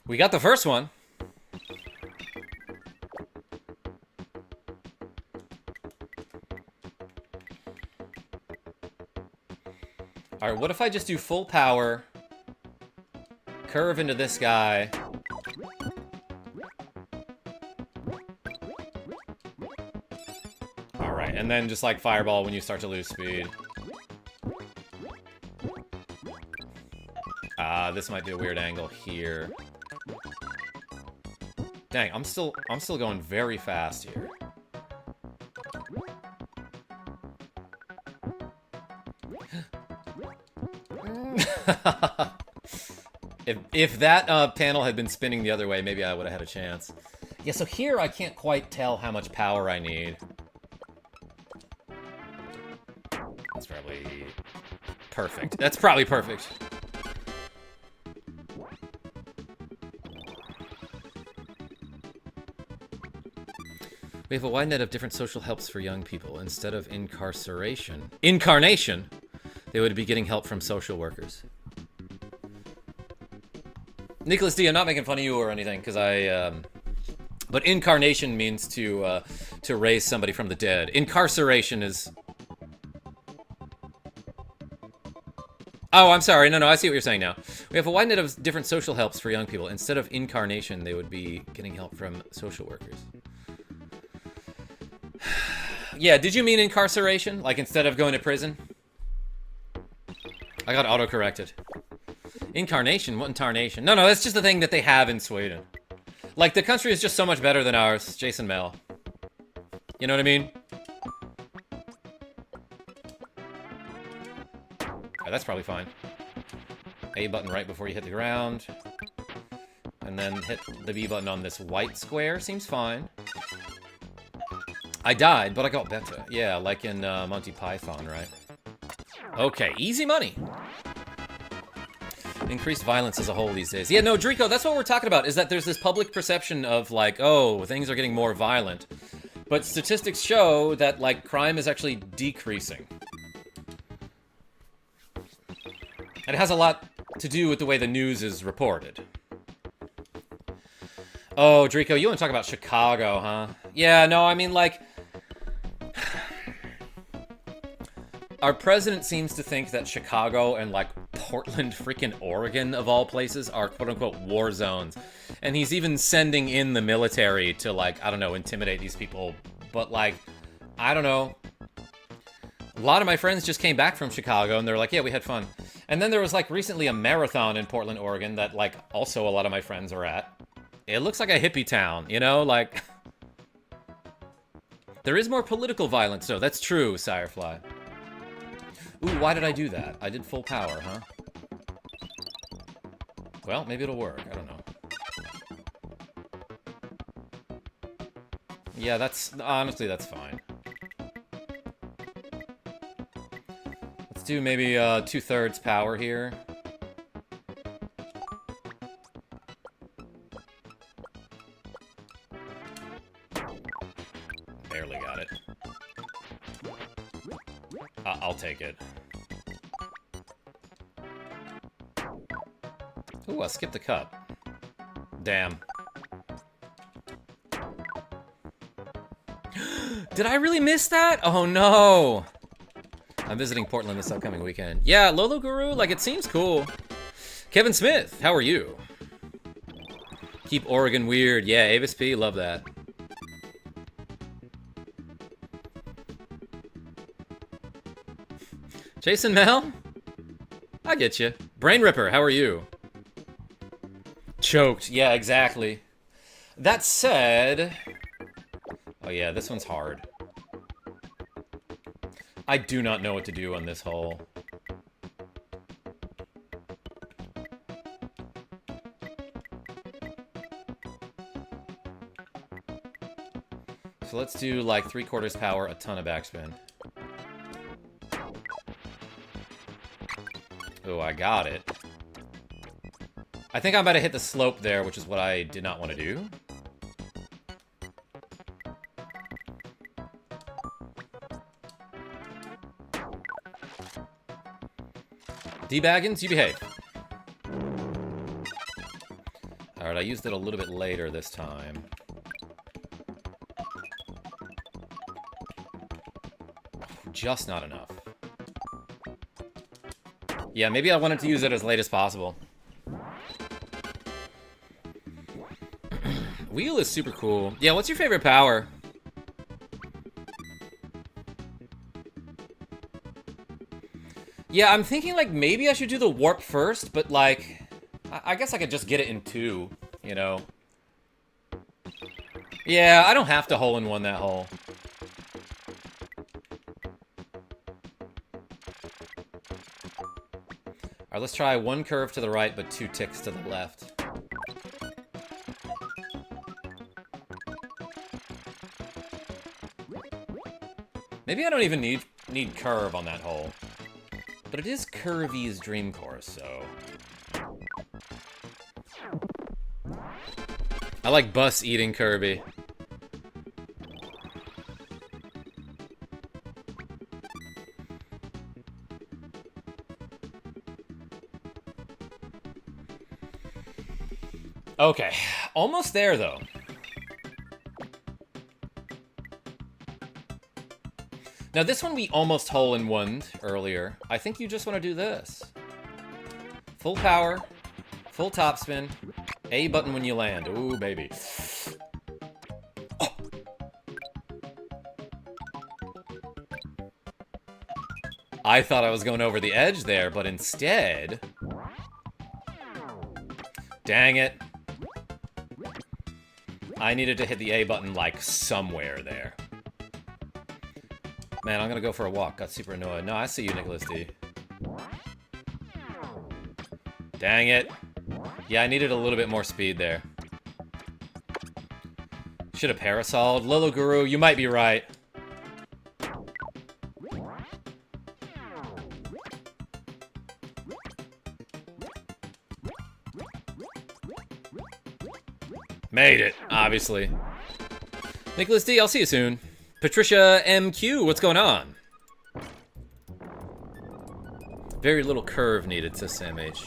We got the first one. Alright, what if I just do full power, curve into this guy, alright, and then just like fireball when you start to lose speed. This might be a weird angle here. Dang, I'm still going very fast here. If that panel had been spinning the other way, maybe I would have had a chance. Yeah, so here I can't quite tell how much power I need. That's probably perfect. That's probably perfect. We have a wide net of different social helps for young people. Instead of incarceration, they would be getting help from social workers. Nicholas D, I'm not making fun of you or anything, because but incarnation means to raise somebody from the dead. Incarceration is... Oh, I'm sorry. No, I see what you're saying now. We have a wide net of different social helps for young people. Instead of incarnation, they would be getting help from social workers. Yeah, did you mean incarceration? Like instead of going to prison? I got auto-corrected. Incarnation? What incarnation? No, that's just the thing that they have in Sweden. Like, the country is just so much better than ours. Jason Mel. You know what I mean? Yeah, that's probably fine. A button right before you hit the ground. And then hit the B button on this white square. Seems fine. I died, but I got better. Yeah, like in Monty Python, right? Okay, easy money. Increased violence as a whole these days. Yeah, no, Drico, that's what we're talking about, is that there's this public perception of, like, oh, things are getting more violent. But statistics show that, like, crime is actually decreasing. And it has a lot to do with the way the news is reported. Oh, Drico, you want to talk about Chicago, huh? Yeah, no, I mean, like... Our president seems to think that Chicago and, like, Portland, freaking Oregon, of all places, are quote-unquote war zones. And he's even sending in the military to, like, I don't know, intimidate these people. But, like, I don't know. A lot of my friends just came back from Chicago, and they're like, yeah, we had fun. And then there was, like, recently a marathon in Portland, Oregon that, like, also a lot of my friends are at. It looks like a hippie town, you know? Like, there is more political violence, though. That's true, Sirefly. Ooh, why did I do that? I did full power, huh? Well, maybe it'll work. I don't know. Yeah, that's... Honestly, that's fine. Let's do maybe 2/3 power here. Barely got it. I'll take it. Ooh, I skipped the cup. Damn. Did I really miss that? Oh no! I'm visiting Portland this upcoming weekend. Yeah, Lolo Guru, like, it seems cool. Kevin Smith, how are you? Keep Oregon weird. Yeah, Avis P, love that. Jason Mel? I get you. Brain Ripper, how are you? Choked. Yeah, exactly. That said... Oh yeah, this one's hard. I do not know what to do on this hole. So let's do like 3/4 power, a ton of backspin. Oh, I got it. I think I'm about to hit the slope there, which is what I did not want to do. D-Baggins, you behave. Alright, I used it a little bit later this time. Just not enough. Yeah, maybe I wanted to use it as late as possible. Wheel is super cool. Yeah, what's your favorite power? Yeah, I'm thinking, like, maybe I should do the warp first, but, like, I guess I could just get it in 2, you know? Yeah, I don't have to hole-in-one that hole. Alright, let's try 1 curve to the right, but 2 ticks to the left. Maybe I don't even need curve on that hole. But it is Kirby's Dream Course, so... I like bus eating Kirby. Okay, almost there, though. Now, this one we almost hole-in-one'd earlier. I think you just want to do this. Full power, full topspin, A button when you land. Ooh, baby. Oh. I thought I was going over the edge there, but instead... Dang it. I needed to hit the A button, like, somewhere there. Man, I'm gonna go for a walk. Got super annoyed. No, I see you, Nicholas D. Dang it. Yeah, I needed a little bit more speed there. Should have parasoled. Lilo Guru, you might be right. Made it, obviously. Nicholas D, I'll see you soon. Patricia MQ, what's going on? Very little curve needed, says Sam H.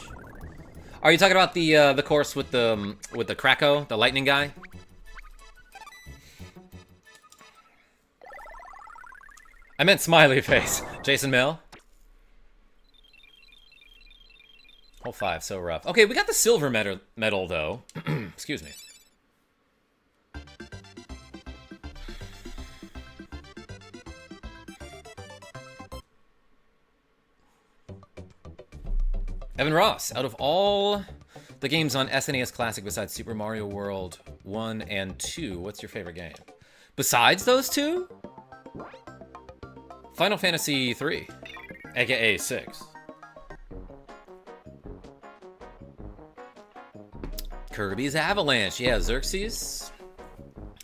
Are you talking about the course with the Krakow, the lightning guy? I meant smiley face. Jason Mill. Hole 5, so rough. Okay, we got the silver medal though. Excuse me. Evan Ross, out of all the games on SNES Classic besides Super Mario World 1 and 2, what's your favorite game? Besides those two? Final Fantasy 3, aka 6. Kirby's Avalanche, yeah, Xerxes.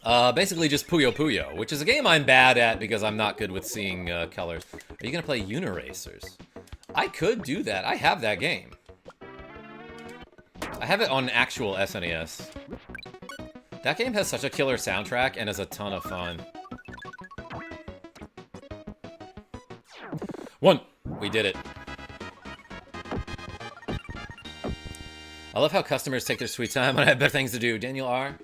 Basically just Puyo Puyo, which is a game I'm bad at because I'm not good with seeing colors. Are you gonna play Uniracers? I could do that. I have that game. I have it on actual SNES. That game has such a killer soundtrack and is a ton of fun. 1. We did it. I love how customers take their sweet time when I have better things to do. Daniel R.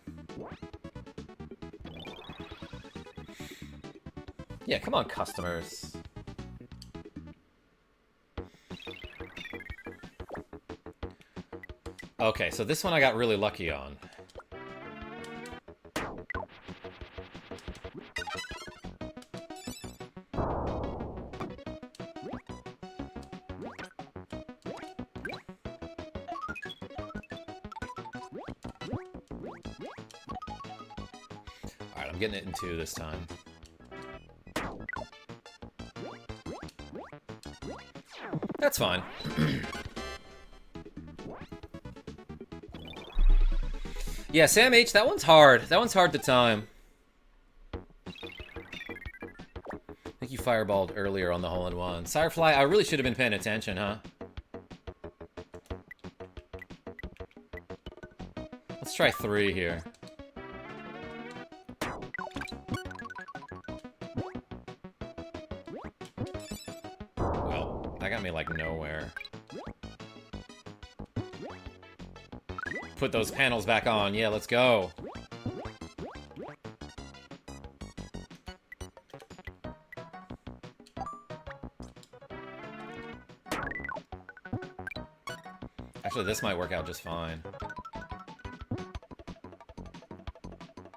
Yeah, come on, customers. Okay, so this one I got really lucky on. Alright, I'm getting it in 2 this time. That's fine. Yeah, Sam H, that one's hard. That one's hard to time. I think you fireballed earlier on the hole-in-one. Sirefly, I really should have been paying attention, huh? Let's try 3 here. Well, that got me, like, nowhere. Put those panels back on. Yeah, let's go. Actually, this might work out just fine.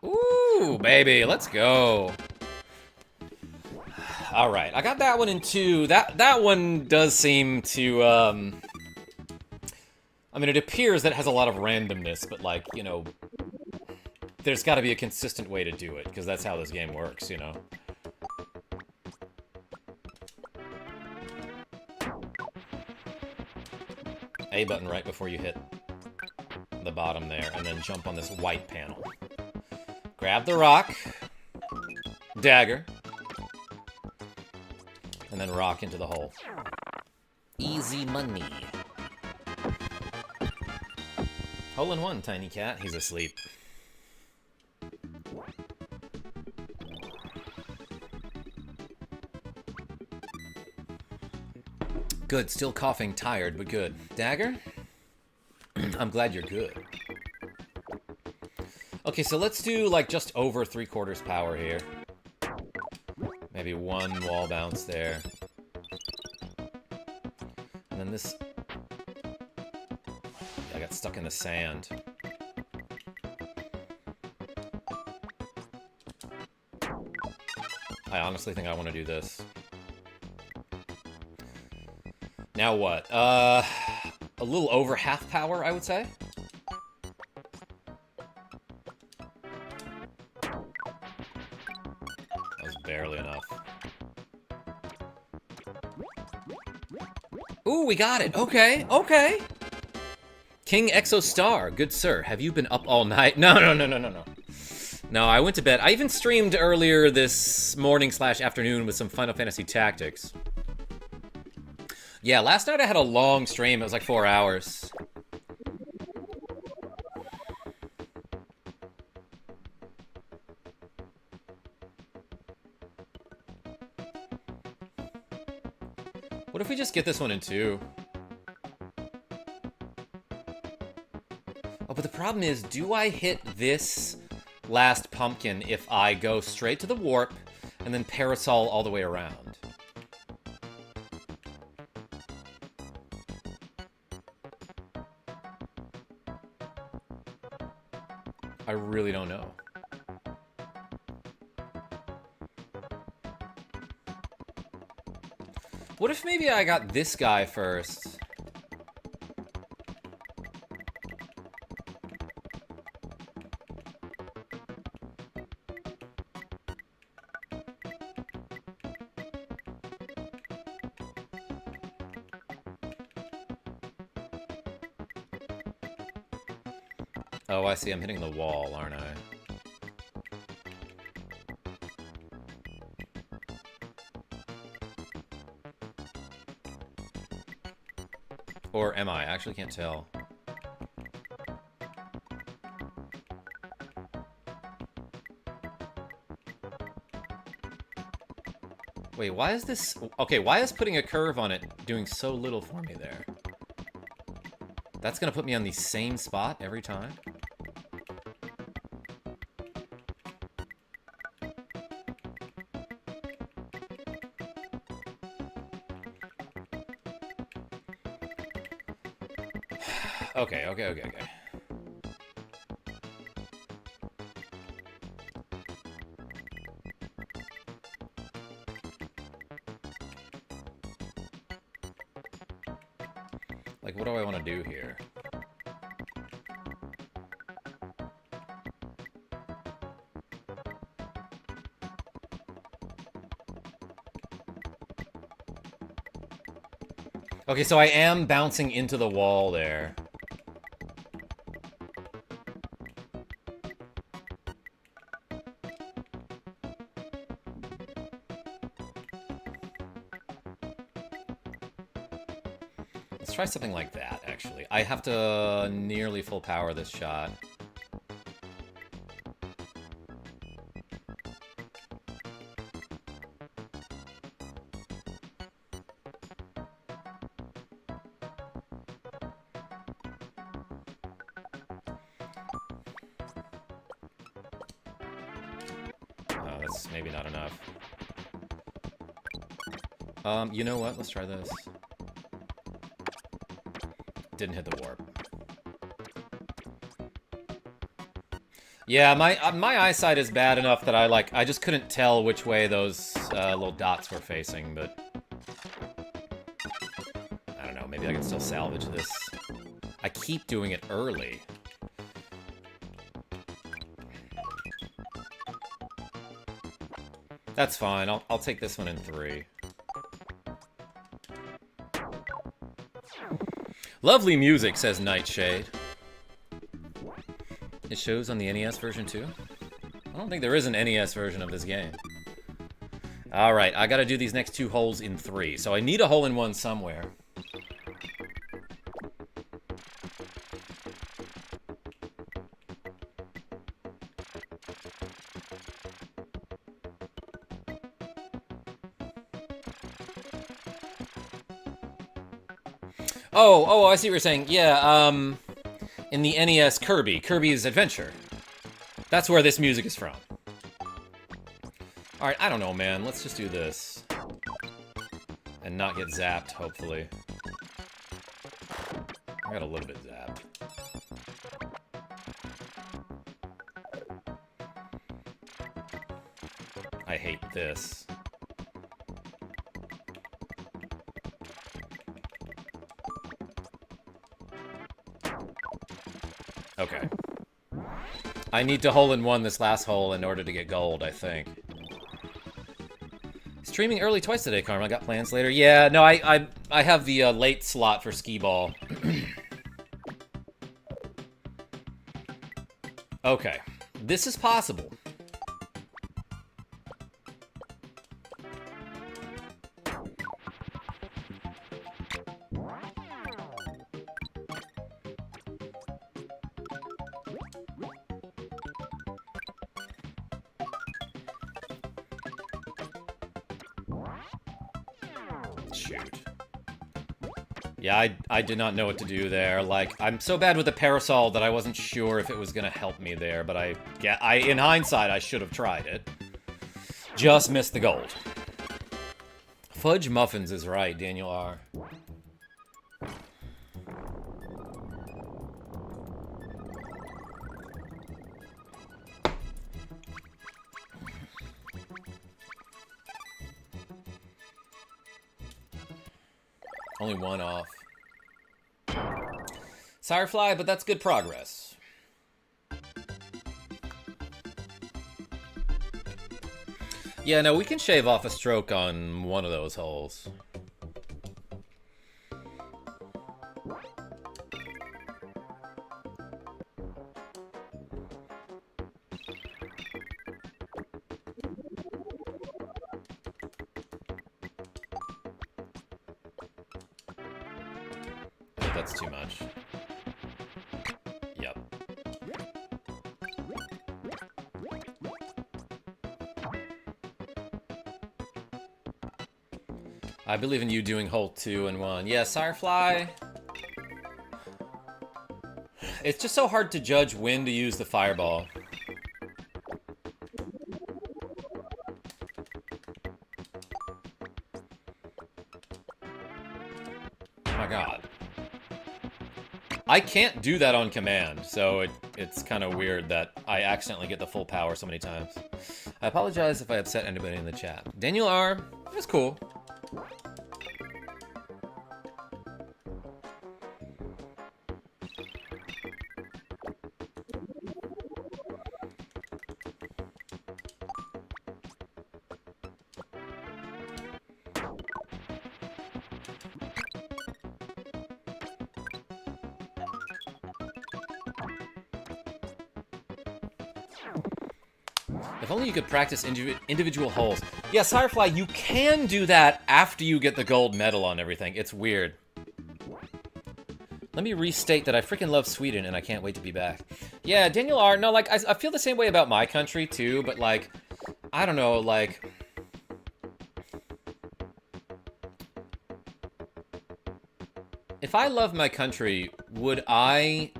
Ooh, baby, let's go. All right, I got that one in 2. That one does seem to, I mean, it appears that it has a lot of randomness, but, like, you know, there's got to be a consistent way to do it, because that's how this game works, you know? A button right before you hit the bottom there, and then jump on this white panel. Grab the rock, dagger, and then rock into the hole. Easy money. Hole-in-one, tiny cat. He's asleep. Good. Still coughing, tired, but good. Dagger? I'm glad you're good. Okay, so let's do, like, just over 3/4 power here. Maybe one wall bounce there. And then this... I got stuck in the sand. I honestly think I want to do this. Now what? A little over half power, I would say. That was barely enough. Ooh, we got it. Okay, okay. King Exo Star, good sir. Have you been up all night? No. No, I went to bed. I even streamed earlier this morning/afternoon with some Final Fantasy Tactics. Yeah, last night I had a long stream. It was like 4 hours. What if we just get this one in 2? Oh, but the problem is, do I hit this last pumpkin if I go straight to the warp and then parasol all the way around? I really don't know. What if maybe I got this guy first? Oh, I see. I'm hitting the wall, aren't I? Or am I? I actually can't tell. Wait, why is this... Okay, why is putting a curve on it doing so little for me there? That's gonna put me on the same spot every time? Okay. Like, what do I want to do here? Okay, so I am bouncing into the wall there. Let's try something like that, actually. I have to nearly full power this shot. Oh, that's maybe not enough. You know what? Let's try this. Didn't hit the warp. Yeah, my eyesight is bad enough that I just couldn't tell which way those little dots were facing, but I don't know, maybe I can still salvage this. I keep doing it early. That's fine. I'll take this one in 3. Lovely music, says Nightshade. It shows on the NES version too? I don't think there is an NES version of this game. Alright, I gotta do these next 2 holes in 3, so I need a hole in 1 somewhere. Oh, I see what you're saying. Yeah, in the NES Kirby's Adventure. That's where this music is from. Alright, I don't know, man. Let's just do this. And not get zapped, hopefully. I got a little bit zapped. I hate this. Okay. I need to hole in one this last hole in order to get gold, I think. Streaming early twice today, Karma. I got plans later. Yeah, no, I have the late slot for skee ball. Okay. This is possible. Yeah, I did not know what to do there. Like, I'm so bad with the parasol that I wasn't sure if it was gonna help me there, but in hindsight, I should have tried it. Just missed the gold. Fudge muffins is right, Daniel R. Only one off. Sirefly, but that's good progress. Yeah, no, we can shave off a stroke on one of those holes. That's too much. Yep. I believe in you doing hole 2 and 1. Yeah, Sirefly. It's just so hard to judge when to use the fireball. Oh my god. I can't do that on command, so it's kind of weird that I accidentally get the full power so many times. I apologize if I upset anybody in the chat. Daniel R. That's cool. If only you could practice individual holes. Yeah, Sirefly, you can do that after you get the gold medal on everything. It's weird. Let me restate that I freaking love Sweden and I can't wait to be back. Yeah, Daniel R. No, like, I feel the same way about my country, too, but, like, I don't know, like... If I love my country, would I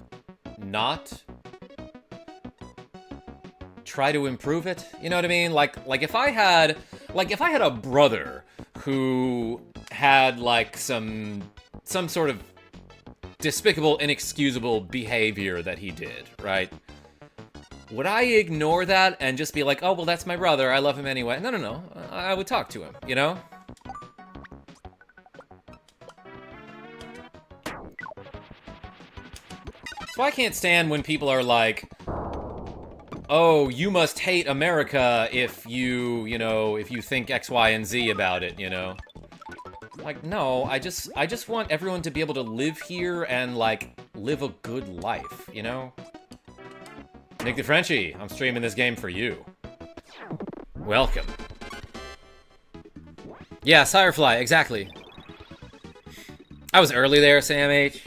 not try to improve it? You know what I mean? Like if I had a brother who had like some sort of despicable, inexcusable behavior that he did, right? Would I ignore that and just be like, oh, well, that's my brother, I love him anyway? No. I would talk to him, you know? So I can't stand when people are like, oh, you must hate America if you think X, Y, and Z about it, you know? Like, no, I just want everyone to be able to live here and, like, live a good life, you know? Nick the Frenchie, I'm streaming this game for you. Welcome. Yeah, Sirefly, exactly. I was early there, Sam H.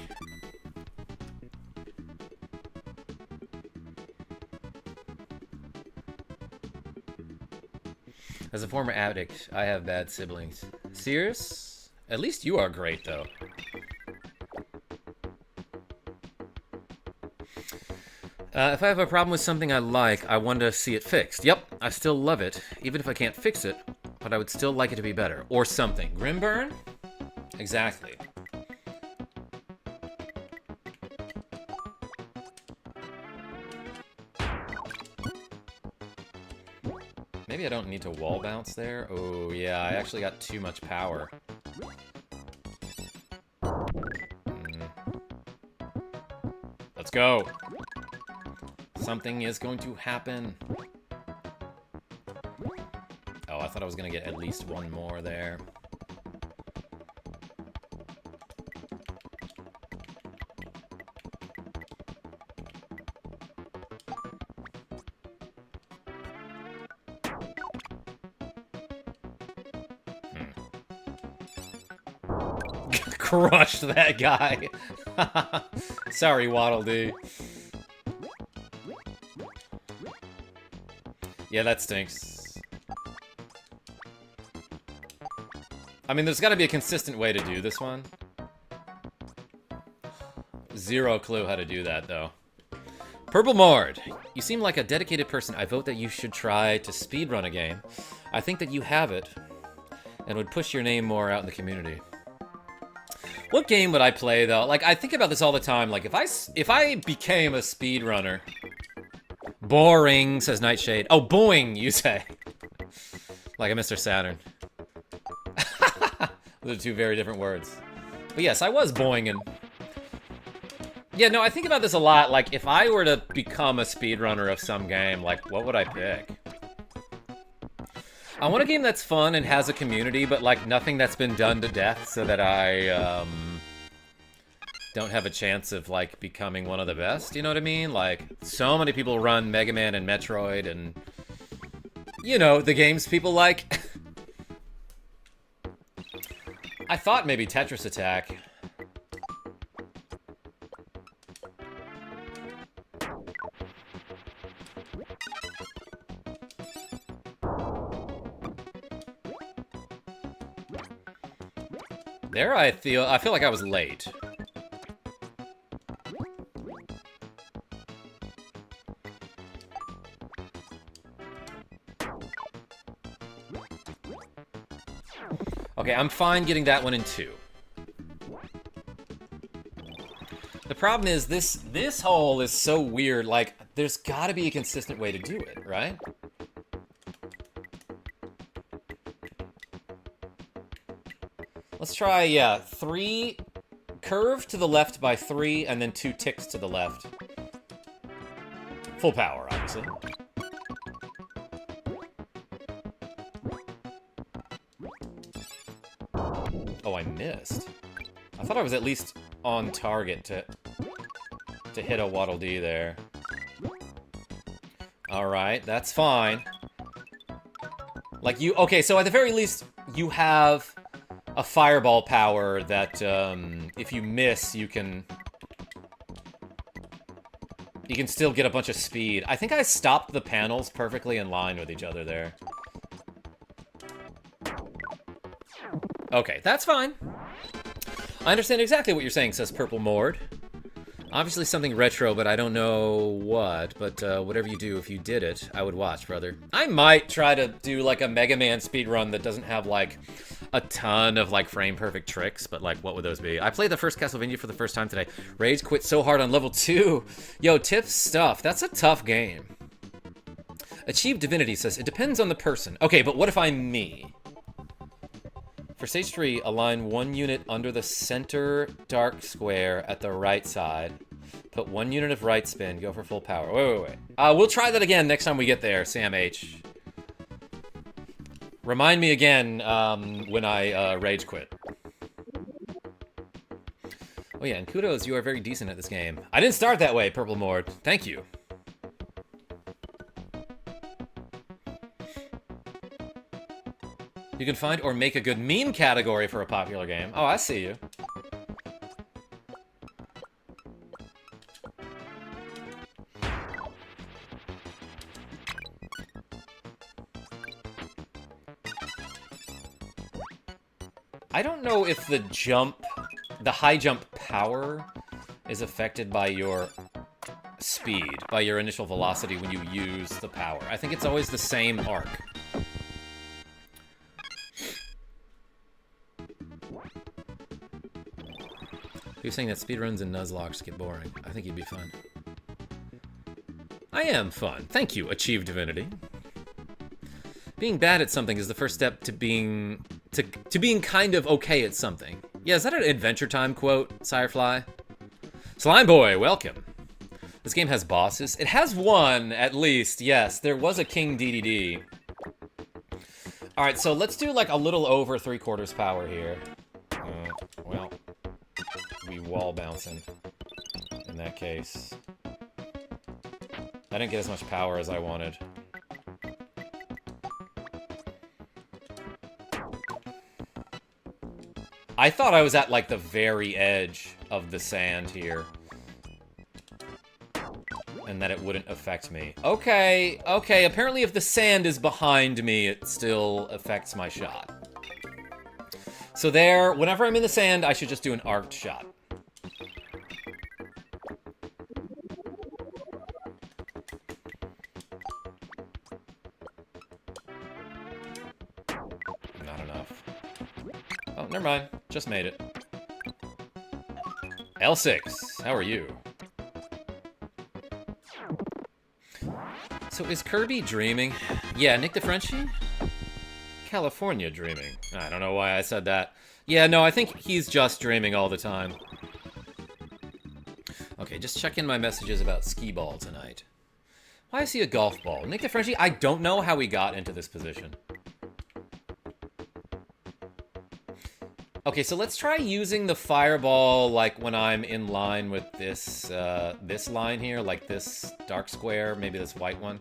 As a former addict, I have bad siblings. Serious? At least you are great, though. If I have a problem with something I like, I want to see it fixed. Yep, I still love it, even if I can't fix it, but I would still like it to be better. Or something. Grimburn? Exactly. Maybe I don't need to wall bounce there. Oh, yeah, I actually got too much power. Let's go. Something is going to happen. Oh, I thought I was going to get at least one more there. Crushed that guy. Sorry, Waddle Dee. Yeah, that stinks. I mean, there's got to be a consistent way to do this one. Zero clue how to do that, though. Purple Mord, you seem like a dedicated person. I vote that you should try to speedrun a game. I think that you have it, and would push your name more out in the community. What game would I play, though? Like, I think about this all the time. Like, if I became a speedrunner... Boring, says Nightshade. Oh, boing, you say. Like a Mr. Saturn. Those are two very different words. But yes, I was boinging. Yeah, no, I think about this a lot. Like, if I were to become a speedrunner of some game, like, what would I pick? I want a game that's fun and has a community, but, like, nothing that's been done to death so that I, don't have a chance of, like, becoming one of the best, you know what I mean? Like, so many people run Mega Man and Metroid and, you know, the games people like. I thought maybe Tetris Attack. There I feel like I was late. Okay, I'm fine getting that one in 2. The problem is this hole is so weird, like, there's gotta be a consistent way to do it, right? Let's try, yeah, 3 curve to the left by 3, and then 2 ticks to the left. Full power, obviously. Oh, I missed. I thought I was at least on target to hit a Waddle Dee there. Alright, that's fine. Like, okay, so at the very least, you have a fireball power that, if you miss, you can still get a bunch of speed. I think I stopped the panels perfectly in line with each other there. Okay, that's fine. I understand exactly what you're saying, says Purple Mord. Obviously something retro, but I don't know what. But whatever you do, if you did it, I would watch, brother. I might try to do, like, a Mega Man speedrun that doesn't have, like, a ton of, like, frame-perfect tricks. But, like, what would those be? I played the first Castlevania for the first time today. Rage quit so hard on level 2. Yo, Tips stuff. That's a tough game. Achieve Divinity says, it depends on the person. Okay, but what if I'm me? For stage 3, align 1 unit under the center dark square at the right side. Put 1 unit of right spin. Go for full power. Wait. We'll try that again next time we get there, Sam H. Remind me again when I rage quit. Oh yeah, and kudos, you are very decent at this game. I didn't start that way, Purple Mord. Thank you. You can find or make a good meme category for a popular game. Oh, I see you. I don't know if the high jump power is affected by your speed by your initial velocity when you use the power. I think it's always the same arc. You're saying that speedruns and Nuzlocke get boring. I think you'd be fun. I am fun. Thank you, Achieve Divinity. Being bad at something is the first step to being kind of okay at something. Yeah, is that an Adventure Time quote, Sirefly? Slime Boy, welcome. This game has bosses. It has one, at least, yes. There was a King DDD. Alright, so let's do like a little over 3/4 power here. Well, we wall bouncing in that case. I didn't get as much power as I wanted. I thought I was at, like, the very edge of the sand here. And that it wouldn't affect me. Okay, okay, apparently if the sand is behind me, it still affects my shot. So there, whenever I'm in the sand, I should just do an arced shot. Not enough. Oh, never mind. Just made it. L6, how are you? So is Kirby dreaming? Yeah, Nick DeFrenchie? California dreaming. I don't know why I said that. Yeah, no, I think he's just dreaming all the time. Okay, just check in my messages about skee ball tonight. Why is he a golf ball? Nick DeFrenchie, I don't know how he got into this position. Okay, so let's try using the fireball like when I'm in line with this this line here, like this dark square, maybe this white one.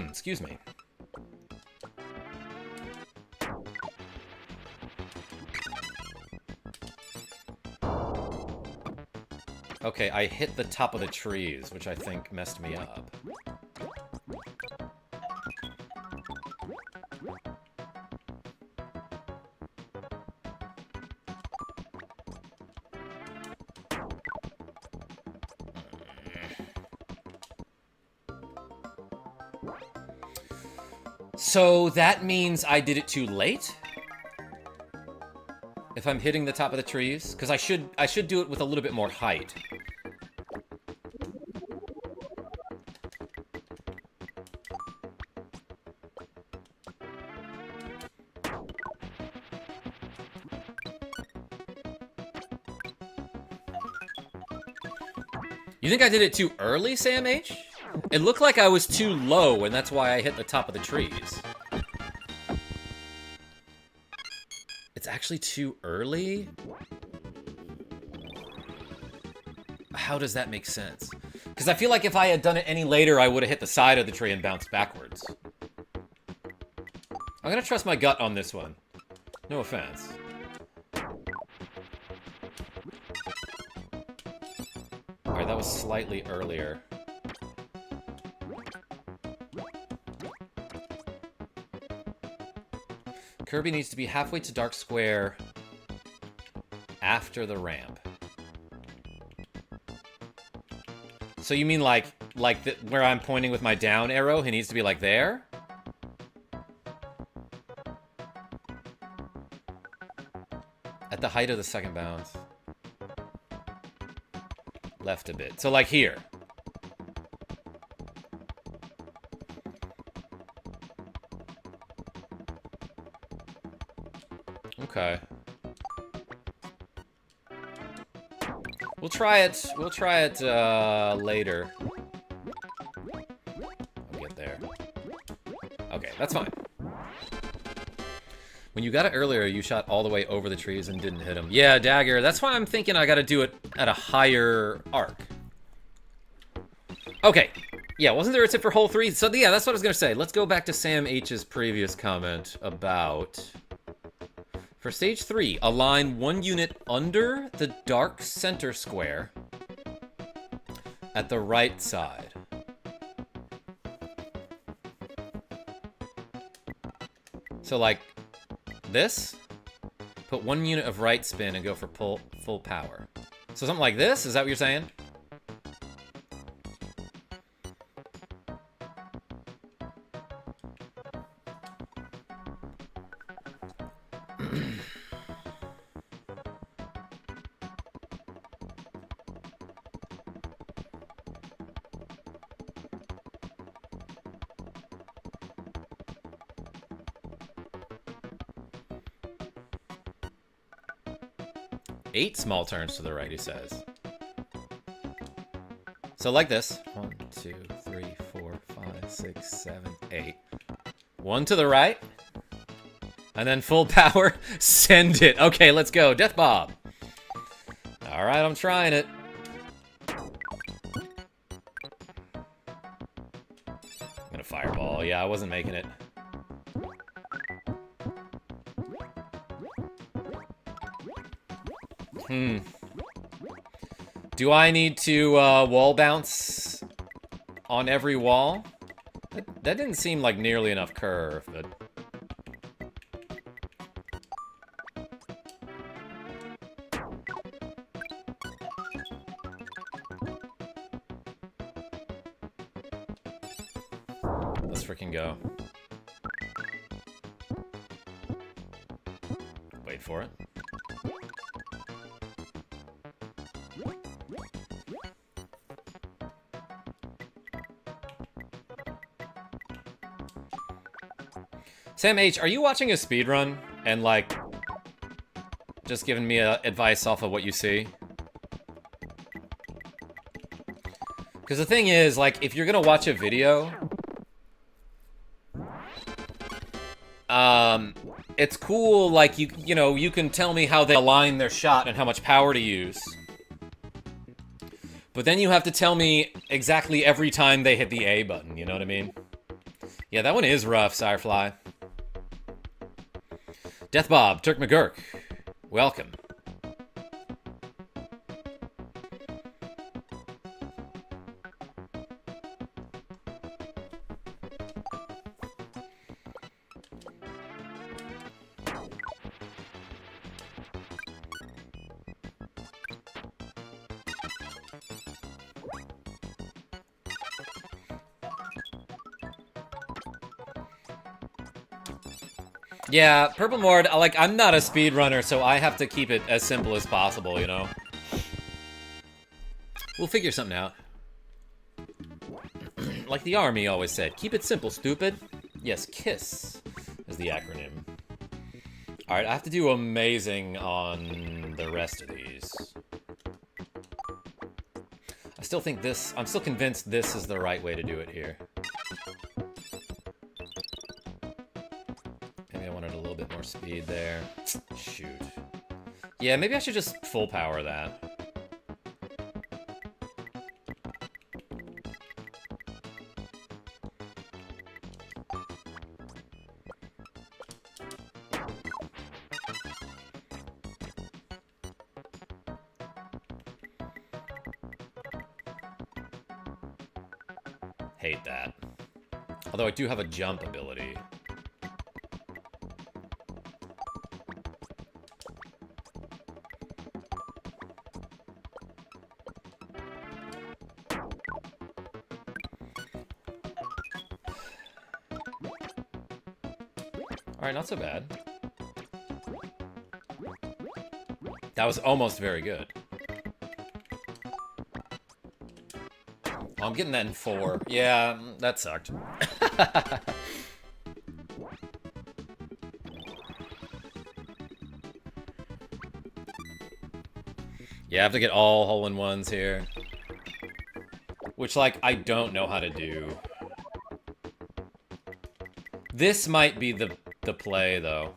Excuse me. Okay, I hit the top of the trees, which I think messed me up. So that means I did it too late? If I'm hitting the top of the trees? Because I should do it with a little bit more height. You think I did it too early, Sam H? It looked like I was too low, and that's why I hit the top of the trees. It's actually too early? How does that make sense? Because I feel like if I had done it any later, I would have hit the side of the tree and bounced backwards. I'm gonna trust my gut on this one. No offense. Alright, that was slightly earlier. Kirby needs to be halfway to Dark Square after the ramp. So you mean like where I'm pointing with my down arrow, he needs to be like there? At the height of the second bounce. Left a bit. So like here. Okay. We'll try it. We'll try it later. I'll get there. Okay, that's fine. When you got it earlier, you shot all the way over the trees and didn't hit them. Yeah, Dagger. That's why I'm thinking I got to do it at a higher arc. Okay. Yeah, wasn't there a tip for hole 3? So yeah, that's what I was gonna say. Let's go back to Sam H's previous comment about. For stage 3, align 1 unit under the dark center square at the right side. So like this, put 1 unit of right spin and go for full power. So something like this? Is that what you're saying? Eight small turns to the right, he says. So like this. 1, 2, 3, 4, 5, 6, 7, 8. One to the right. And then full power. Send it. Okay, let's go. Death Bob. All right, I'm trying it. I'm gonna fireball. Yeah, I wasn't making it. Do I need to wall bounce on every wall? That didn't seem like nearly enough curve, but... Let's freaking go. Wait for it. Sam H, are you watching a speedrun and, like, just giving me advice off of what you see? Because the thing is, like, if you're gonna watch a video, it's cool, like, you know, you can tell me how they align their shot and how much power to use. But then you have to tell me exactly every time they hit the A button, you know what I mean? Yeah, that one is rough, Sirefly. Death Bob, Turk McGurk, welcome. Yeah, Purple Mord, like, I'm not a speedrunner, so I have to keep it as simple as possible, you know? We'll figure something out. Like the army always said, keep it simple, stupid. Yes, KISS is the acronym. Alright, I have to do amazing on the rest of these. I still think this, I'm still convinced this is the right way to do it here. More speed there. Shoot. Yeah, maybe I should just full power that. Hate that. Although I do have a jump ability. Alright, not so bad. That was almost very good. Oh, I'm getting that in 4. Yeah, that sucked. Yeah, I have to get all hole-in-ones here. Which, like, I don't know how to do. This might be the play, though.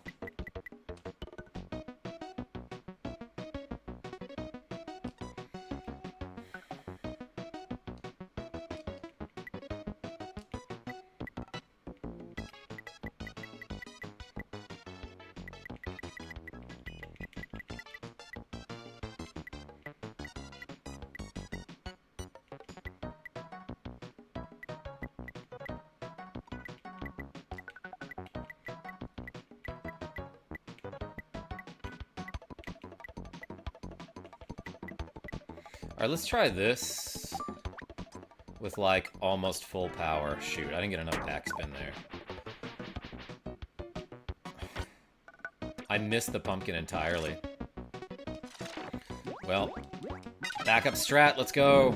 Alright, let's try this with, like, almost full power. Shoot, I didn't get enough backspin there. I missed the pumpkin entirely. Well, backup strat, let's go.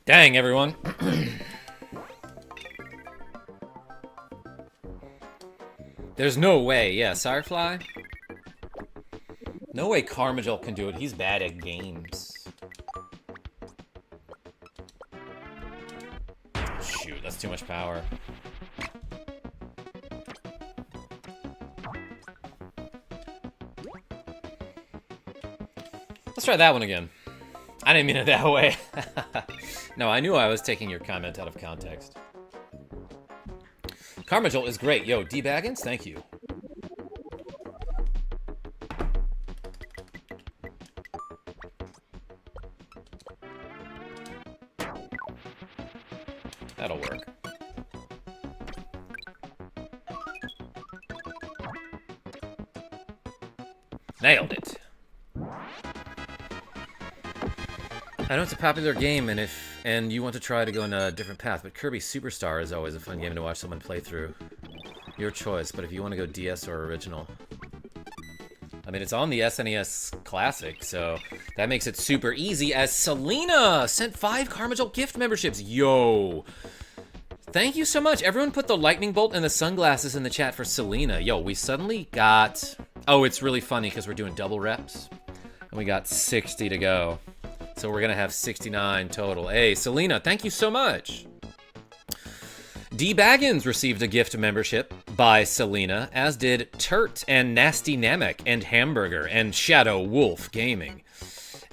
Dang, everyone. There's no way. Yeah, Sirefly? No way KarmaJolt can do it. He's bad at games. Shoot, that's too much power. Let's try that one again. I didn't mean it that way. No, I knew I was taking your comment out of context. KarmaJolt is great. Yo, D-Baggins, thank you. That'll work. Nailed it. I know it's a popular game, and you want to try to go in a different path, but Kirby Superstar is always a fun game to watch someone play through. Your choice, but if you want to go DS or original. I mean, it's on the SNES Classic, so that makes it super easy, as Selena sent 5 KarmaJolt gift memberships. Yo! Thank you so much. Everyone put the lightning bolt and the sunglasses in the chat for Selena. Yo, we suddenly got... Oh, it's really funny because we're doing double reps, and we got 60 to go. So we're gonna have 69 total. Hey, Selena, thank you so much. D-Baggins received a gift membership by Selena, as did Turt and Nasty Namek and Hamburger and Shadow Wolf Gaming.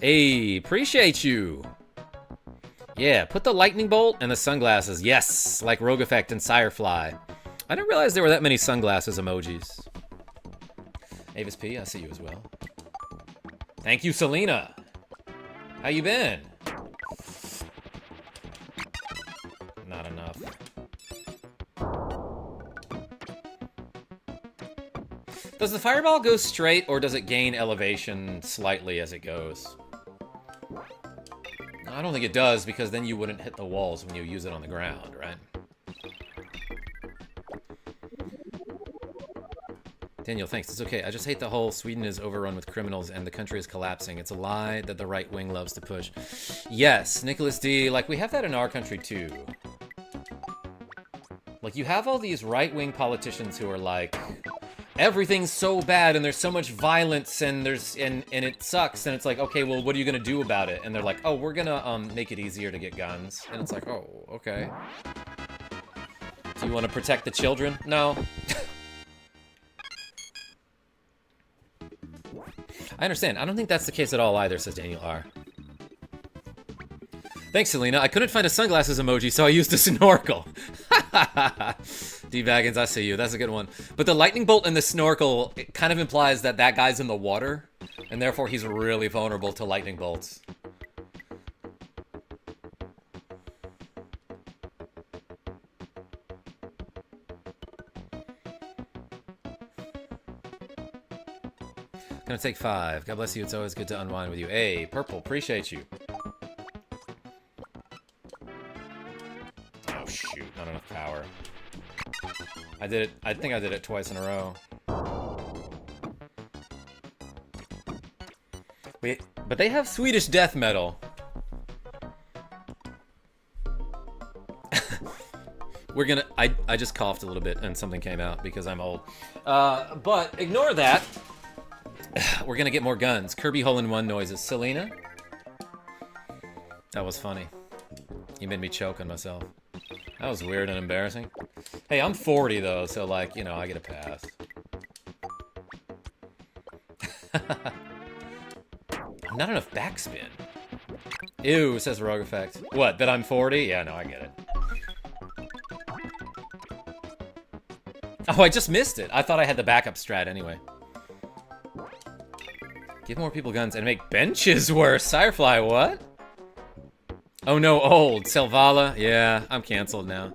Hey, appreciate you. Yeah, put the lightning bolt and the sunglasses. Yes, like Rogue Effect and Sirefly. I didn't realize there were that many sunglasses emojis. Avis P, I see you as well. Thank you, Selena. How you been? Not enough. Does the fireball go straight, or does it gain elevation slightly as it goes? I don't think it does, because then you wouldn't hit the walls when you use it on the ground, right? Daniel, thanks. It's okay. I just hate the whole Sweden is overrun with criminals and the country is collapsing. It's a lie that the right wing loves to push. Yes, Nicholas D. Like, we have that in our country, too. Like, you have all these right-wing politicians who are like, everything's so bad and there's so much violence and and it sucks. And it's like, okay, well, what are you going to do about it? And they're like, oh, we're going to make it easier to get guns. And it's like, oh, okay. Do you want to protect the children? No. I understand. I don't think that's the case at all either, says Daniel R. Thanks, Selena. I couldn't find a sunglasses emoji, so I used a snorkel. D-Baggins, I see you. That's a good one. But the lightning bolt and the snorkel, it kind of implies that that guy's in the water, and therefore he's really vulnerable to lightning bolts. Gonna take 5. God bless you. It's always good to unwind with you. Hey, Purple, appreciate you. Oh, shoot. Not enough power. I did it. I think I did it twice in a row. Wait, but they have Swedish death metal. We're gonna... I just coughed a little bit and something came out because I'm old. But ignore that. We're gonna get more guns. Kirby hole-in-one noises. Selena? That was funny. You made me choke on myself. That was weird and embarrassing. Hey, I'm 40 though, so like, you know, I get a pass. Not enough backspin. Ew, says Rogue Effect. What, that I'm 40? Yeah, no, I get it. Oh, I just missed it. I thought I had the backup strat anyway. Give more people guns and make benches worse. Sirefly, what? Oh no, old. Selvala? Yeah, I'm canceled now.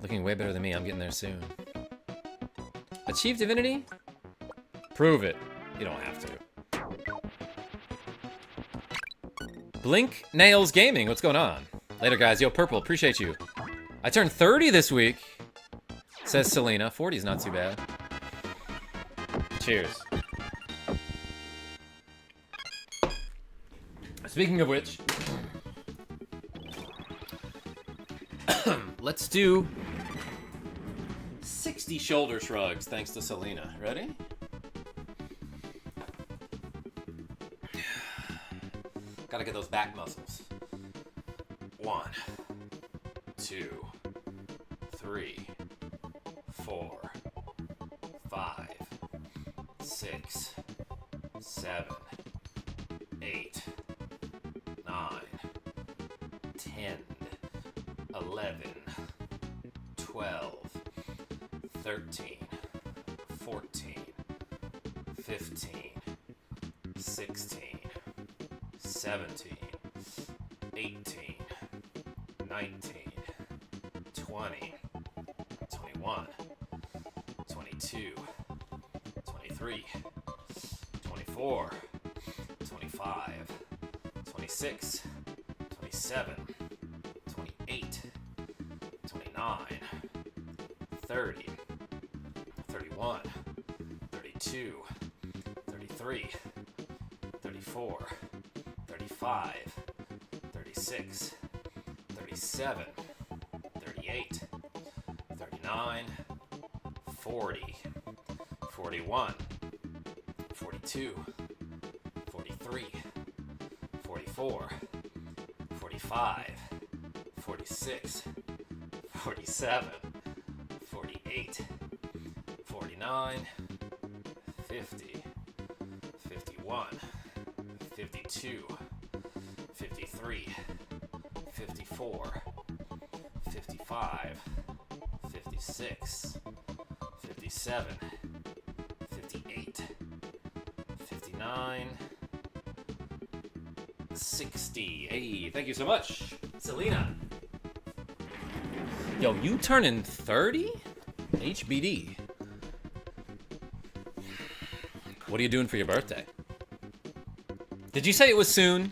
Looking way better than me. I'm getting there soon. Achieve Divinity? Prove it. You don't have to. Blink Nails Gaming. What's going on? Later, guys. Yo, Purple. Appreciate you. I turned 30 this week, says Selena. 40's not too bad. Cheers. Speaking of which, let's do 60 shoulder shrugs, thanks to Selena. Ready? Gotta get those back muscles. 1, 2, 3, 4, 5, 6, 7, 8, 9, 10, 11, 12, 13, 14, 15, 16, 17, 18, 19, 20, 21, 22, 23, 24, 25, 26, 27, 28, 29, 30, 31, 32, 33, 34, 35, 36, 37, 38, 39, 40, 41, 42, 43, 44, 45, 46, 47, 48, 49, 50, 51, 52, 53, 54, 55, 56, 57, 58, 59, 60. Hey, thank you so much, Selena. Yo, you turning 30? HBD. What are you doing for your birthday? Did you say it was soon?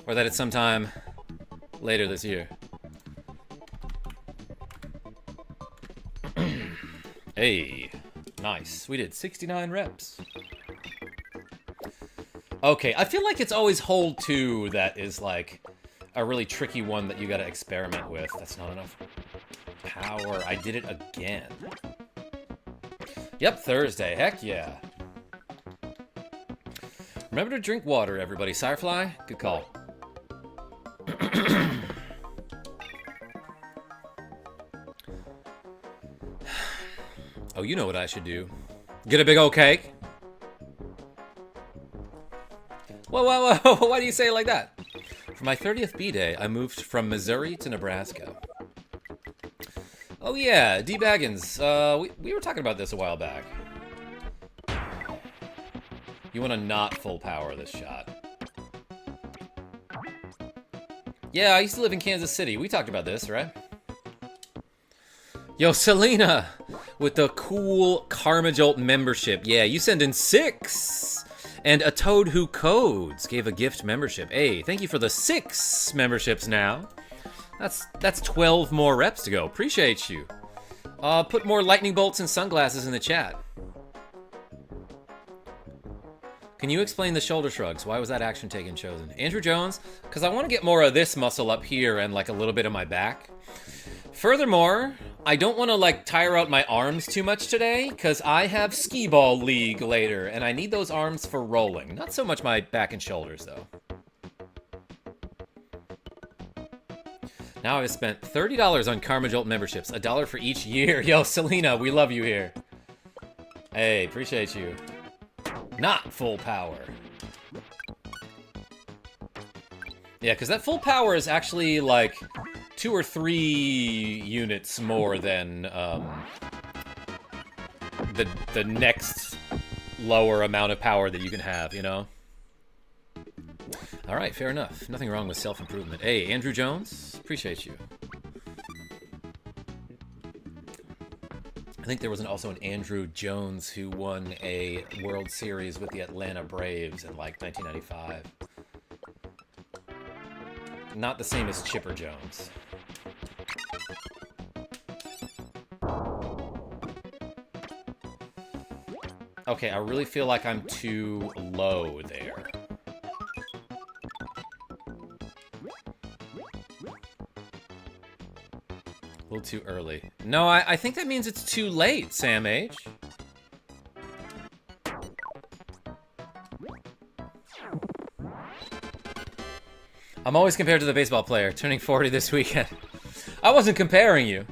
Or that it's sometime later this year? Hey, nice. We did 69 reps. Okay, I feel like it's always hold 2 that is like a really tricky one that you gotta experiment with. That's not enough power. I did it again. Yep, Thursday. Heck yeah. Remember to drink water, everybody. Firefly, good call. Oh, you know what I should do. Get a big old cake. Whoa, whoa, whoa. Why do you say it like that? For my 30th B-Day, I moved from Missouri to Nebraska. Oh yeah, D. Baggins. We were talking about this a while back. You want to not full power this shot. Yeah, I used to live in Kansas City. We talked about this, right? Yo, Selena, with the cool KarmaJolt membership. Yeah, you send in 6. And a Toad Who Codes gave a gift membership. Hey, thank you for the 6 memberships now. That's 12 more reps to go. Appreciate you. Put more lightning bolts and sunglasses in the chat. Can you explain the shoulder shrugs? Why was that action taken chosen? Andrew Jones, because I want to get more of this muscle up here and like a little bit of my back. Furthermore, I don't want to like tire out my arms too much today because I have skee ball league later and I need those arms for rolling. Not so much my back and shoulders though. Now I've spent $30 on KarmaJolt memberships, $1 for each year. Yo, Selena, we love you here. Hey, appreciate you. Not full power. Yeah, because that full power is actually like 2 or 3 units more than the next lower amount of power that you can have, you know? All right, fair enough. Nothing wrong with self-improvement. Hey, Andrew Jones, appreciate you. think there was also an Andrew Jones who won a World Series with the Atlanta Braves in like 1995. Not the same as Chipper Jones. Okay, I really feel like I'm too low there. A little too early. No, I think that means it's too late, Sam H. I'm always compared to the baseball player, turning 40 this weekend. I wasn't comparing you.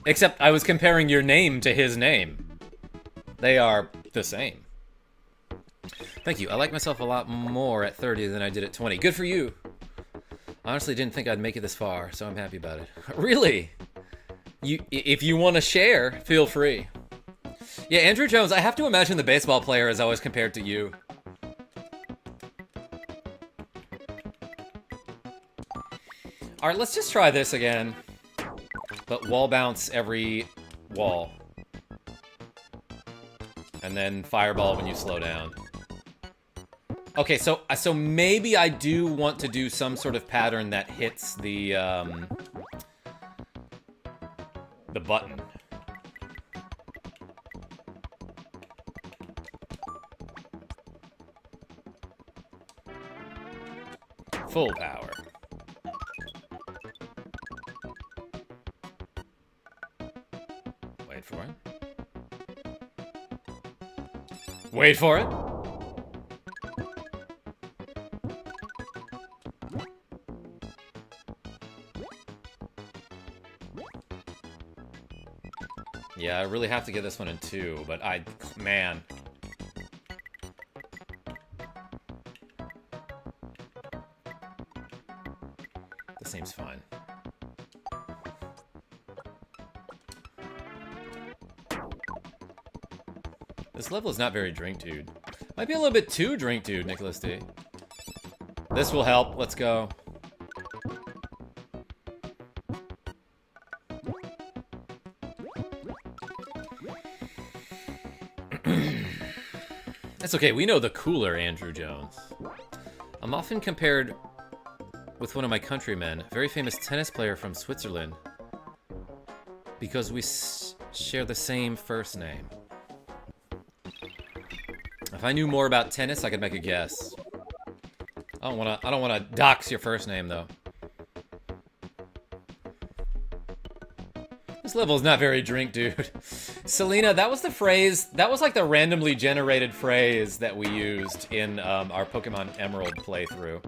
Except I was comparing your name to his name. They are the same. Thank you. I like myself a lot more at 30 than I did at 20. Good for you. I honestly didn't think I'd make it this far, so I'm happy about it. Really? If you want to share, feel free. Yeah, Andrew Jones, I have to imagine the baseball player is always compared to you. All right, let's just try this again. But wall bounce every wall. And then fireball when you slow down. Okay, so maybe I do want to do some sort of pattern that hits the button. Full power. Wait for it. Wait for it. Yeah, I really have to get this one in 2, but man. This seems fine. This level is not very drink dude. Might be a little bit too drink dude, Nicholas D. This will help. Let's go. That's okay. We know the cooler Andrew Jones. I'm often compared with one of my countrymen, a very famous tennis player from Switzerland, because we share the same first name. If I knew more about tennis, I could make a guess. I don't wanna dox your first name though. This level is not very drink, dude. Selena, that was the phrase, that was like the randomly generated phrase that we used in our Pokemon Emerald playthrough.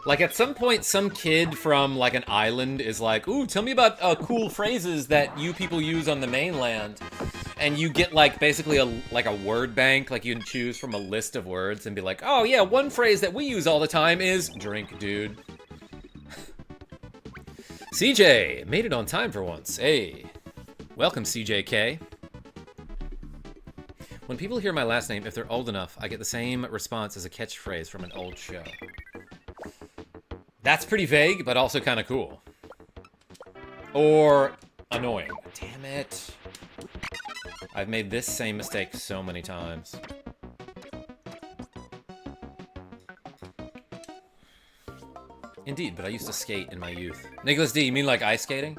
Like at some point, some kid from like an island is like, ooh, tell me about cool phrases that you people use on the mainland. And you get like basically a word bank, like you can choose from a list of words and be like, oh yeah, one phrase that we use all the time is drink, dude. CJ, made it on time for once. Hey, welcome CJK. When people hear my last name, if they're old enough, I get the same response as a catchphrase from an old show. That's pretty vague, but also kind of cool. Or annoying. Damn it. I've made this same mistake so many times. Indeed, but I used to skate in my youth. Nicholas D, you mean like ice skating?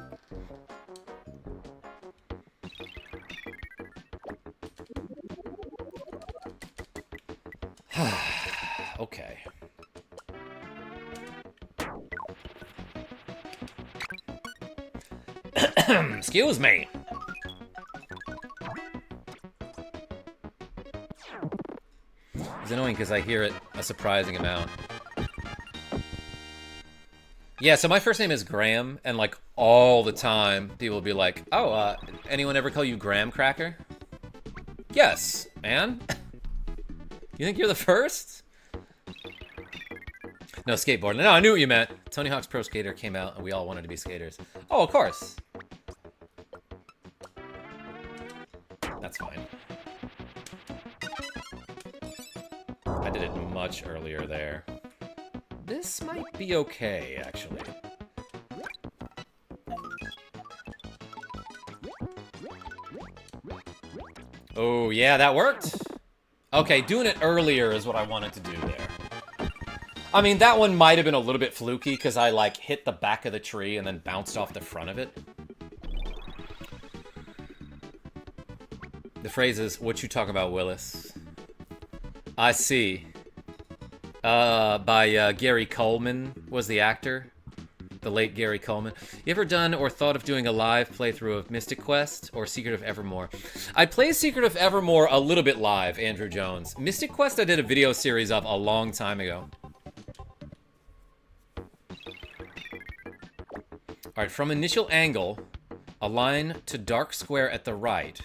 Okay. Excuse me. It's annoying because I hear it a surprising amount. Yeah, so my first name is Graham, and like all the time, people will be like, oh, anyone ever call you Graham Cracker? Yes, man. You think you're the first? No, skateboard. No, I knew what you meant. Tony Hawk's Pro Skater came out, and we all wanted to be skaters. Oh, of course. That's fine. I did it much earlier there. This might be okay, actually. Oh, yeah, that worked. Okay, doing it earlier is what I wanted to do there. I mean, that one might have been a little bit fluky because I, like, hit the back of the tree and then bounced off the front of it. The phrase is, what you talking about, Willis? I see. By Gary Coleman was the actor. The late Gary Coleman. You ever done or thought of doing a live playthrough of Mystic Quest or Secret of Evermore? I played Secret of Evermore a little bit live, Andrew Jones. Mystic Quest I did a video series of a long time ago. Alright, from initial angle, align to dark square at the right.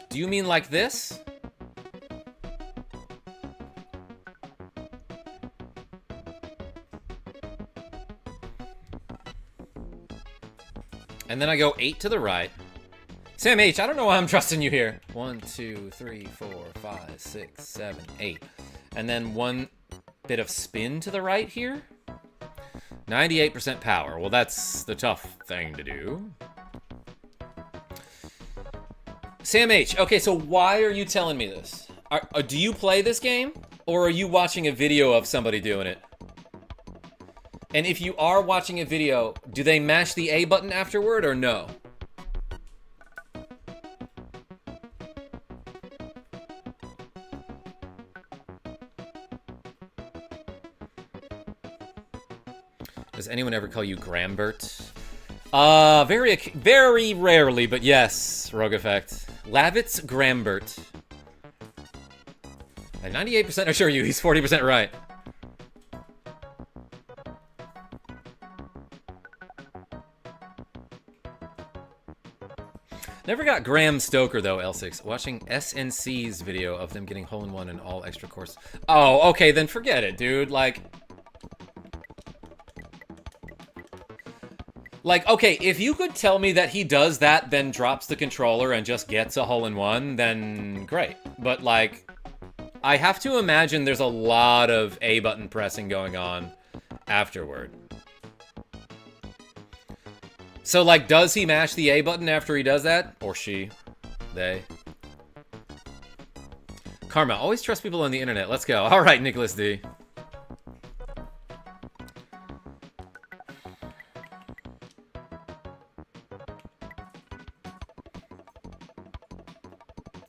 Do you mean like this? And then I go 8 to the right. Sam H, I don't know why I'm trusting you here. 1, 2, 3, 4, 5, 6, 7, 8. And then one bit of spin to the right here. 98% power. Well, that's the tough thing to do. Sam H, okay, so why are you telling me this? Do you play this game? Or are you watching a video of somebody doing it? And if you are watching a video, do they mash the A button afterward or no? Does anyone ever call you Grambert? Very rarely, but yes, Rogue Effect. Lavitz Grambert. I 98% assure you he's 40% right. Never got Graham Stoker, though, L6. Watching SNC's video of them getting hole-in-one and all extra course. Oh, okay, then forget it, dude. Like, okay, if you could tell me that he does that, then drops the controller and just gets a hole-in-one, then great. But, like, I have to imagine there's a lot of A-button pressing going on afterward. So, like, does he mash the A button after he does that? Or she? They? Karma, always trust people on the internet. Let's go. All right, Nicholas D.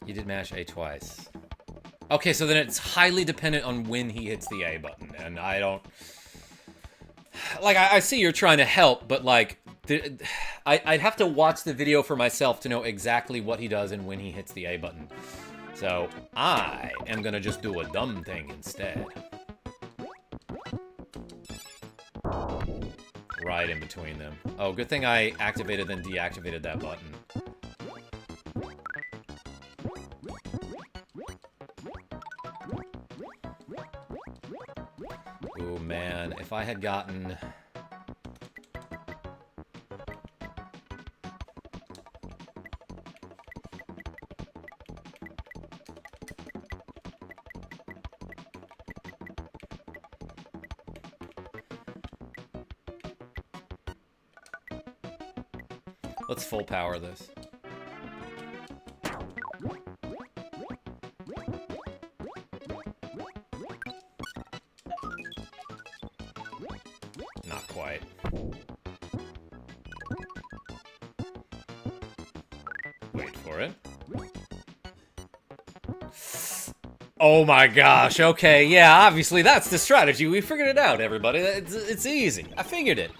You did mash A twice. Okay, so then it's highly dependent on when he hits the A button. And I don't... Like, I see you're trying to help, but, like... I'd have to watch the video for myself to know exactly what he does and when he hits the A button. So, I am gonna just do a dumb thing instead. Right in between them. Oh, good thing I activated then deactivated that button. Ooh, man, if I had gotten... Let's full power this. Not quite. Wait for it. Oh my gosh, okay, yeah, obviously that's the strategy. We figured it out, everybody. It's easy. I figured it.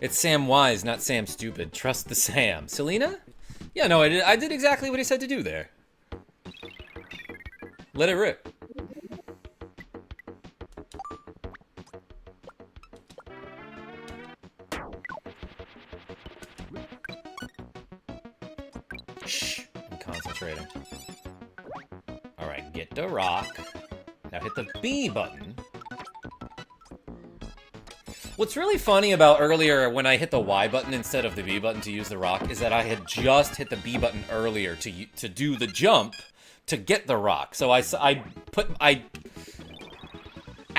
It's Sam Wise, not Sam Stupid. Trust the Sam. Selena? Yeah, no, I did exactly what he said to do there. Let it rip. Shh, I'm concentrating. Alright, get the rock. Now hit the B button. What's really funny about earlier when I hit the Y button instead of the B button to use the rock is that I had just hit the B button earlier to do the jump to get the rock. So I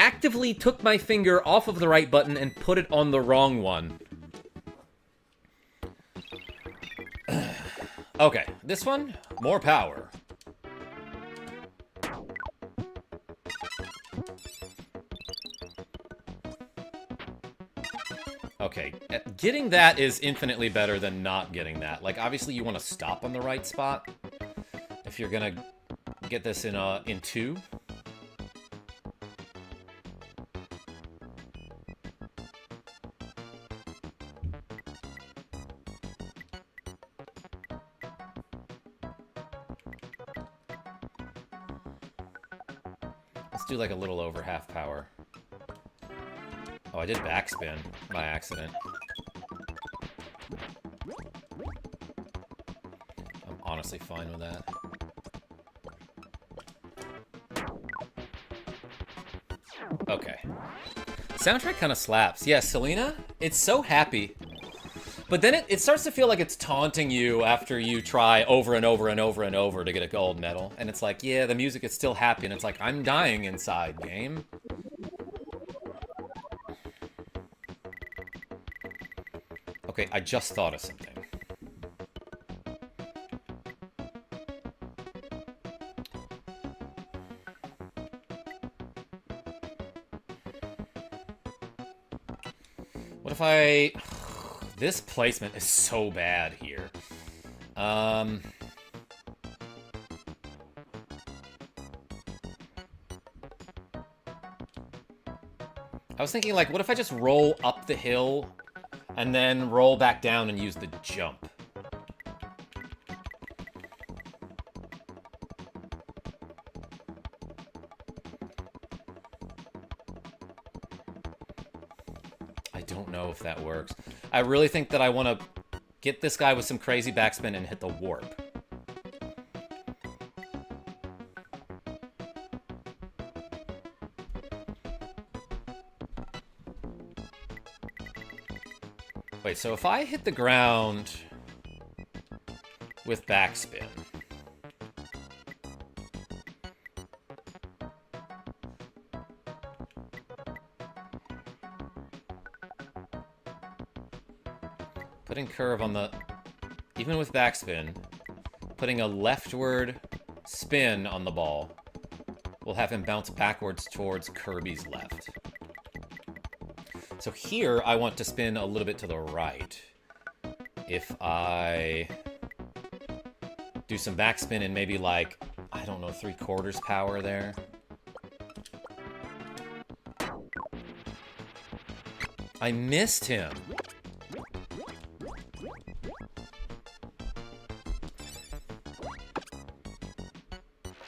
actively took my finger off of the right button and put it on the wrong one. Okay, this one, more power. Okay, getting that is infinitely better than not getting that. Like, obviously you want to stop on the right spot if you're gonna get this in 2. Let's do like a little over half power. Oh, I did backspin by accident. I'm honestly fine with that. Okay. Soundtrack kind of slaps. Yeah, Selena, it's so happy. But then it starts to feel like it's taunting you after you try over and over and over and over to get a gold medal. And it's like, yeah, the music is still happy. And it's like, I'm dying inside, game. Okay, I just thought of something. What if I... This placement is so bad here. I was thinking, like, what if I just roll up the hill and then roll back down and use the jump? I don't know if that works. I really think that I want to get this guy with some crazy backspin and hit the warp. Wait, so if I hit the ground with backspin... Putting curve on the... Even with backspin, putting a leftward spin on the ball will have him bounce backwards towards Kirby's left. So here, I want to spin a little bit to the right. If I do some backspin and maybe like, I don't know, 3/4 power there. I missed him.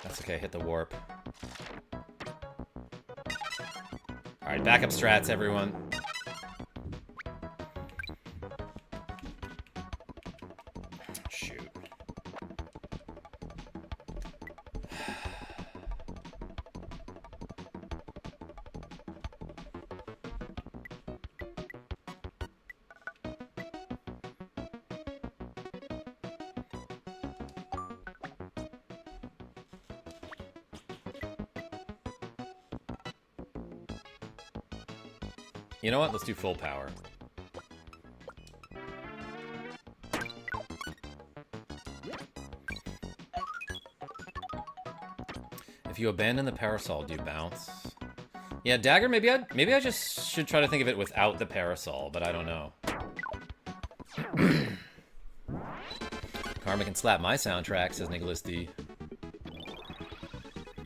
That's okay, hit the warp. Alright, backup strats, everyone. Shoot. You know what? Let's do full power. If you abandon the parasol, do you bounce? Yeah, dagger, maybe I just should try to think of it without the parasol, but I don't know. Karma can slap my soundtrack, says Nicholas D.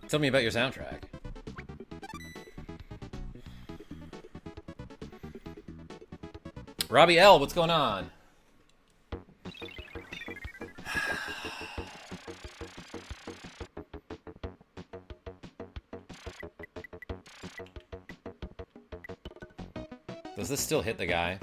Tell me about your soundtrack. Robbie L, what's going on? Does this still hit the guy?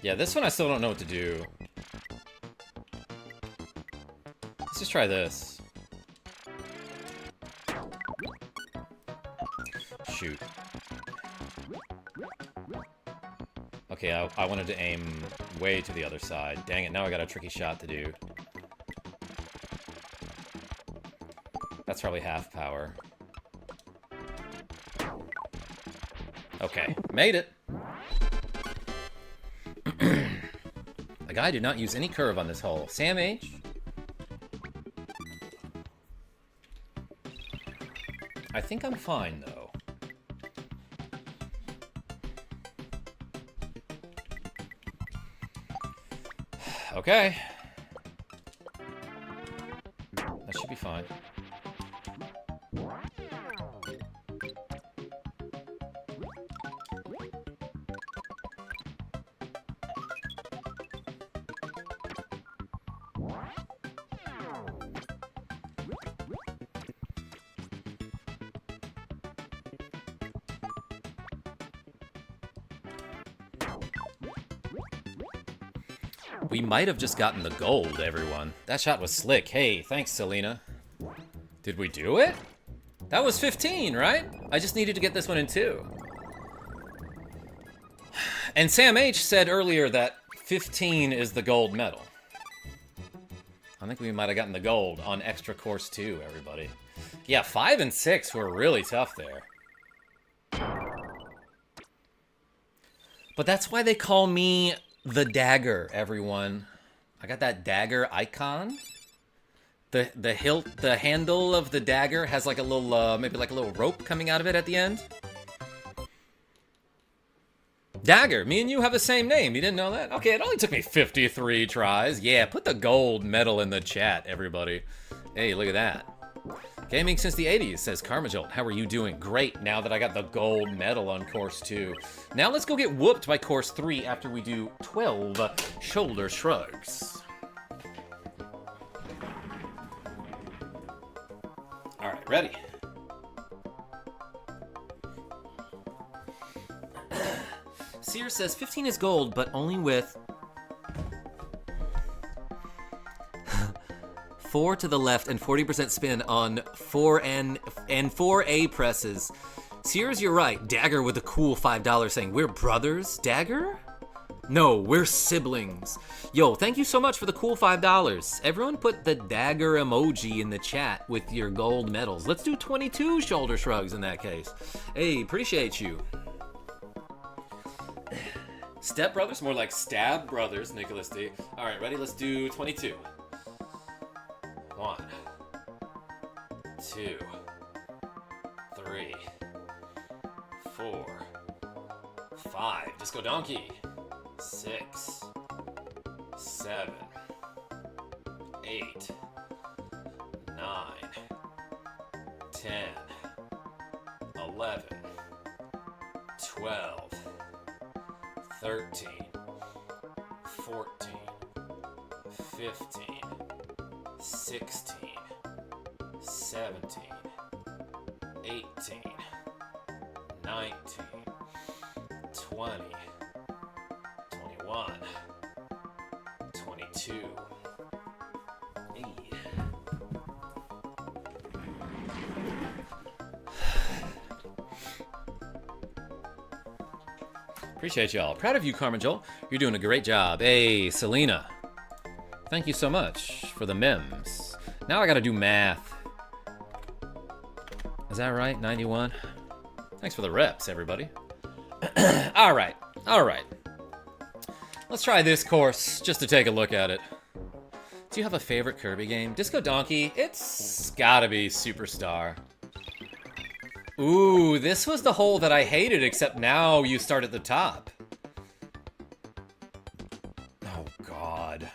Yeah, this one I still don't know what to do. Let's just try this. Shoot. Okay, I wanted to aim way to the other side. Dang it, now I got a tricky shot to do. That's probably half power. Okay, made it. The guy did not use any curve on this hole. Sam H. I think I'm fine, though. Okay. That should be fine. We might have just gotten the gold, everyone. That shot was slick. Hey, thanks, Selena. Did we do it? That was 15, right? I just needed to get this one in 2. And Sam H said earlier that 15 is the gold medal. I think we might have gotten the gold on extra course 2, everybody. Yeah, 5 and 6 were really tough there. But that's why they call me the dagger, everyone. I got that dagger icon. The hilt, the handle of the dagger has like a little, maybe like a little rope coming out of it at the end. Dagger, me and you have the same name. You didn't know that? Okay, it only took me 53 tries. Yeah, put the gold medal in the chat, everybody. Hey, look at that. Gaming since the 80s, says KarmaJolt. How are you doing? Great, now that I got the gold medal on course 2. Now let's go get whooped by course 3 after we do 12 shoulder shrugs. All right, ready? Sears says 15 is gold, but only with 4 to the left and 40% spin on 4N and 4A presses. Sears, you're right. Dagger with a cool $5 saying, we're brothers, Dagger? No, we're siblings. Yo, thank you so much for the cool $5. Everyone put the dagger emoji in the chat with your gold medals. Let's do 22 shoulder shrugs in that case. Hey, appreciate you. Step brothers? More like stab brothers, Nicholas D. All right, ready? Let's do 22. 1, 2, 3, 4, 5. Disco donkey. 6, 7, 8, 9, 10, 11, 12, 13, 14, 15, 16, 17, 18, 19, 20, 21, 22. Hey. Appreciate y'all. Proud of you, KarmaJolt. You're doing a great job. Hey, Selena. Thank you so much for the mems. Now I gotta do math. Is that right? 91? Thanks for the reps, everybody. All right. Let's try this course just to take a look at it. Do you have a favorite Kirby game? Disco Donkey, it's gotta be Superstar. Ooh, this was the hole that I hated, except now you start at the top. Oh, God.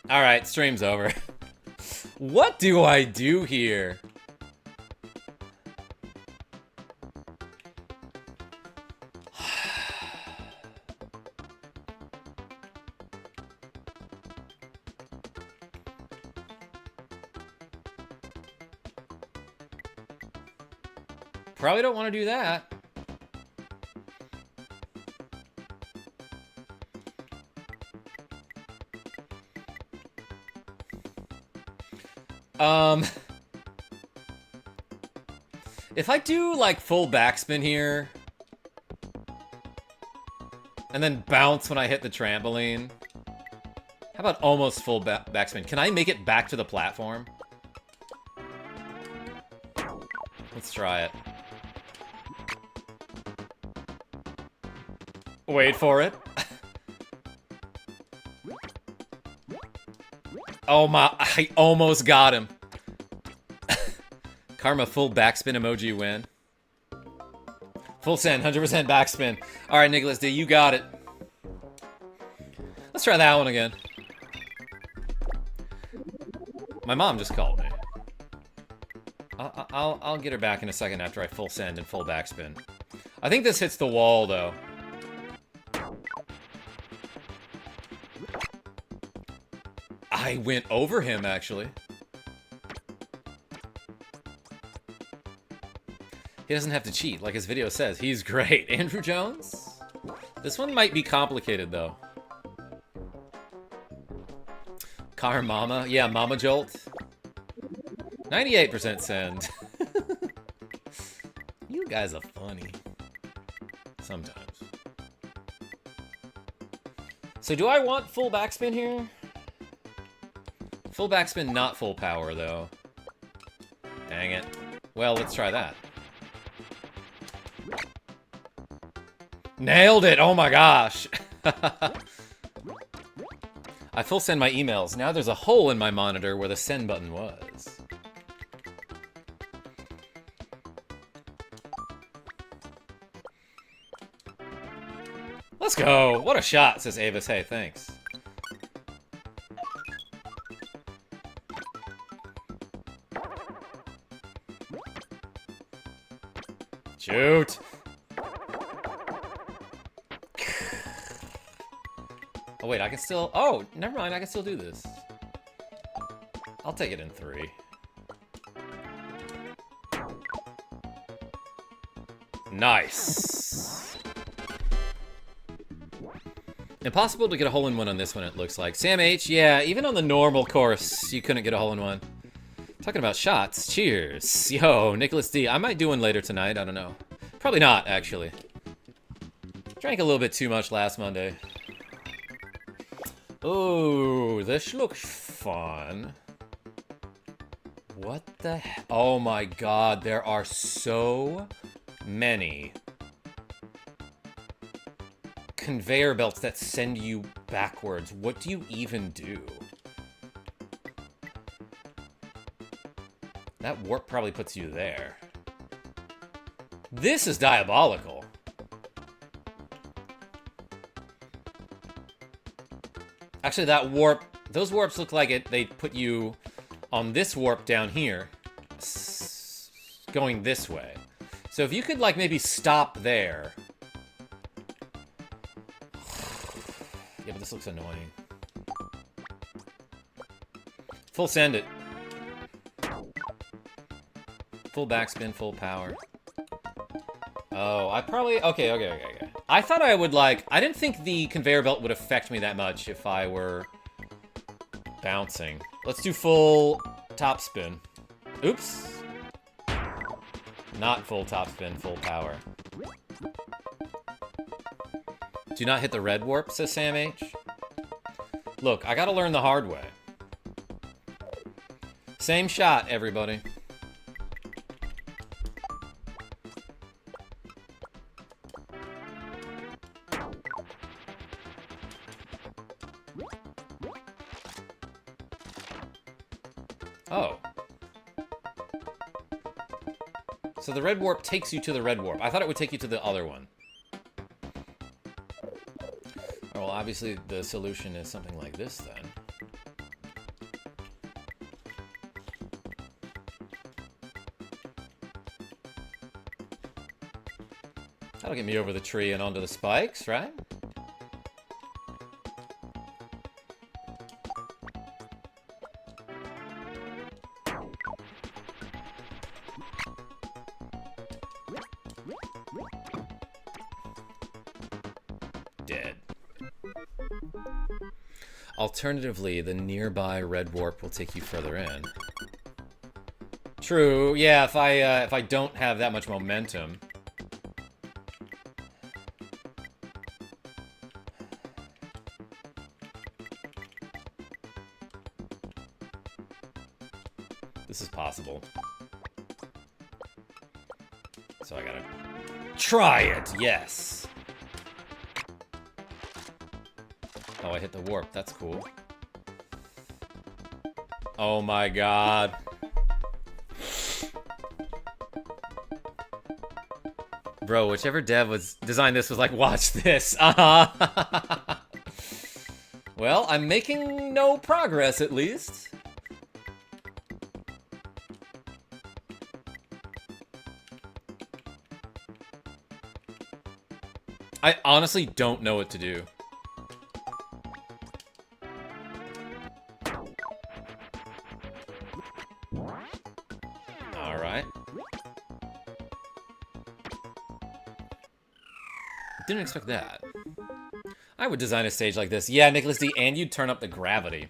All right, stream's over. What do I do here? Probably don't want to do that. If I do, like, full backspin here, and then bounce when I hit the trampoline, how about almost full backspin? Can I make it back to the platform? Let's try it. Wait for it. Oh my, I almost got him. Karma full backspin emoji win. Full send, 100% backspin. Alright, Nicholas D, you got it. Let's try that one again. My mom just called me. I'll get her back in a second after I full send and full backspin. I think this hits the wall, though. I went over him, actually. He doesn't have to cheat, like his video says. He's great. Andrew Jones? This one might be complicated, though. Mama. Yeah, KarmaJolt. 98% send. You guys are funny. Sometimes. So do I want full backspin here? Full backspin, not full power, though. Dang it. Well, let's try that. Nailed it! Oh my gosh! I full send my emails. Now there's a hole in my monitor where the send button was. Let's go! What a shot, says Avis. Hey, thanks. Shoot! Oh, wait, I can still... Oh, never mind, I can still do this. I'll take it in 3. Nice! Impossible to get a hole-in-one on this one, it looks like. Sam H, yeah, even on the normal course, you couldn't get a hole-in-one. Talking about shots, cheers. Yo, Nicholas D, I might do one later tonight, I don't know. Probably not, actually. Drank a little bit too much last Monday. Oh, this looks fun. What the hell? Oh my god, there are so many conveyor belts that send you backwards. What do you even do? That warp probably puts you there. This is diabolical. Actually, that warp, those warps look like it. They put you on this warp down here, going this way. So if you could, like, maybe stop there. Yeah, but this looks annoying. Full send it. Full backspin, full power. Oh, I probably... Okay. I thought I would, like... I didn't think the conveyor belt would affect me that much if I were bouncing. Let's do full top spin. Oops. Not full top spin, full power. Do not hit the red warp, says Sam H. Look, I gotta learn the hard way. Same shot, everybody. Oh. So the red warp takes you to the red warp. I thought it would take you to the other one. Oh, well, obviously the solution is something like this, then. That'll get me over the tree and onto the spikes, right? Dead. Alternatively, the nearby red warp will take you further in. True. Yeah, if I don't have that much momentum. This is possible. So I gotta try it. Yes. Oh, I hit the warp. That's cool. Oh my god. Bro, whichever dev designed this was like, watch this. Well, I'm making no progress, at least. I honestly don't know what to do. Alright. Didn't expect that. I would design a stage like this. Yeah, Nicholas D, and you'd turn up the gravity.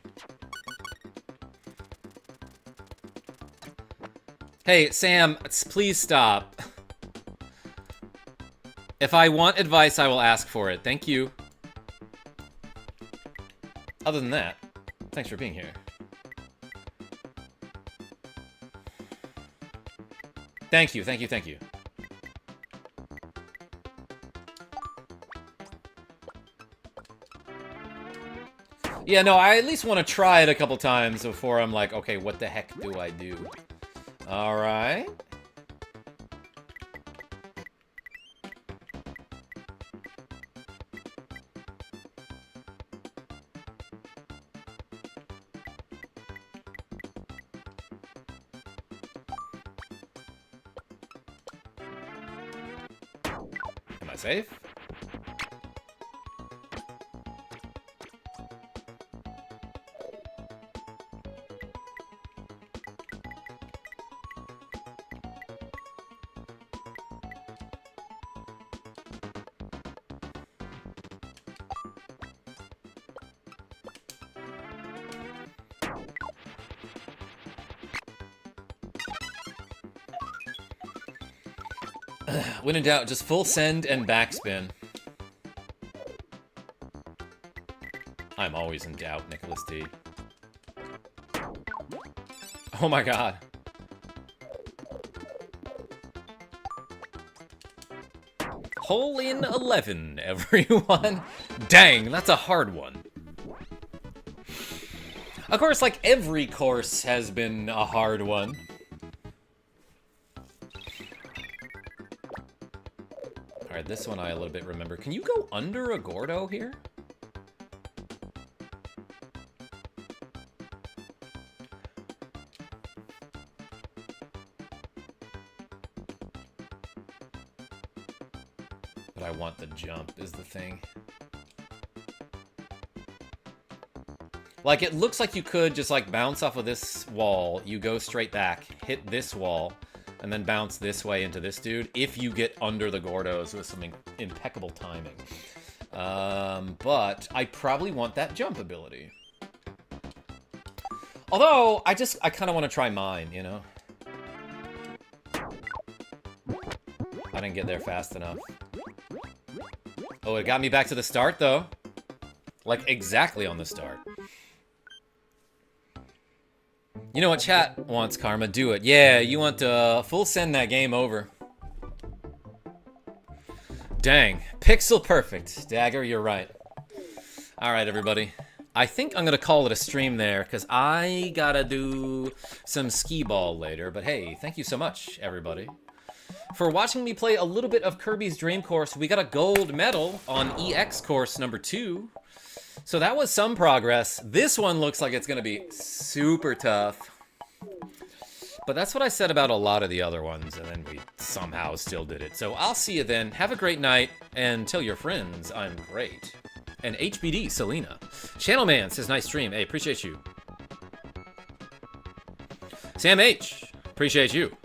Hey, Sam, please stop. If I want advice, I will ask for it. Thank you. Other than that, thanks for being here. Thank you, thank you, thank you. Yeah, no, I at least want to try it a couple times before I'm like, okay, what the heck do I do? Alright. Am I safe? When in doubt, just full send and backspin. I'm always in doubt, Nicholas D. Oh my god. Hole in 11, everyone. Dang, that's a hard one. Of course, like every course has been a hard one. Alright, this one I a little bit remember. Can you go under a Gordo here? But I want the jump, is the thing. Like, it looks like you could just, like, bounce off of this wall, you go straight back, hit this wall, and then bounce this way into this dude, if you get under the Gordos with some impeccable timing. But I probably want that jump ability. Although, I kind of want to try mine, you know? I didn't get there fast enough. Oh, it got me back to the start, though. Like, exactly on the start. You know what chat wants, Karma? Do it. Yeah, you want to full send that game over. Dang. Pixel perfect. Dagger, you're right. Alright, everybody. I think I'm going to call it a stream there, because I gotta do some skee-ball later. But hey, thank you so much, everybody, for watching me play a little bit of Kirby's Dream Course. We got a gold medal on EX course number 2. So that was some progress. This one looks like it's going to be super tough. But that's what I said about a lot of the other ones, and then we somehow still did it. So I'll see you then. Have a great night, and tell your friends I'm great. And HBD, Selena. Channel Man says, nice stream. Hey, appreciate you. Sam H, appreciate you.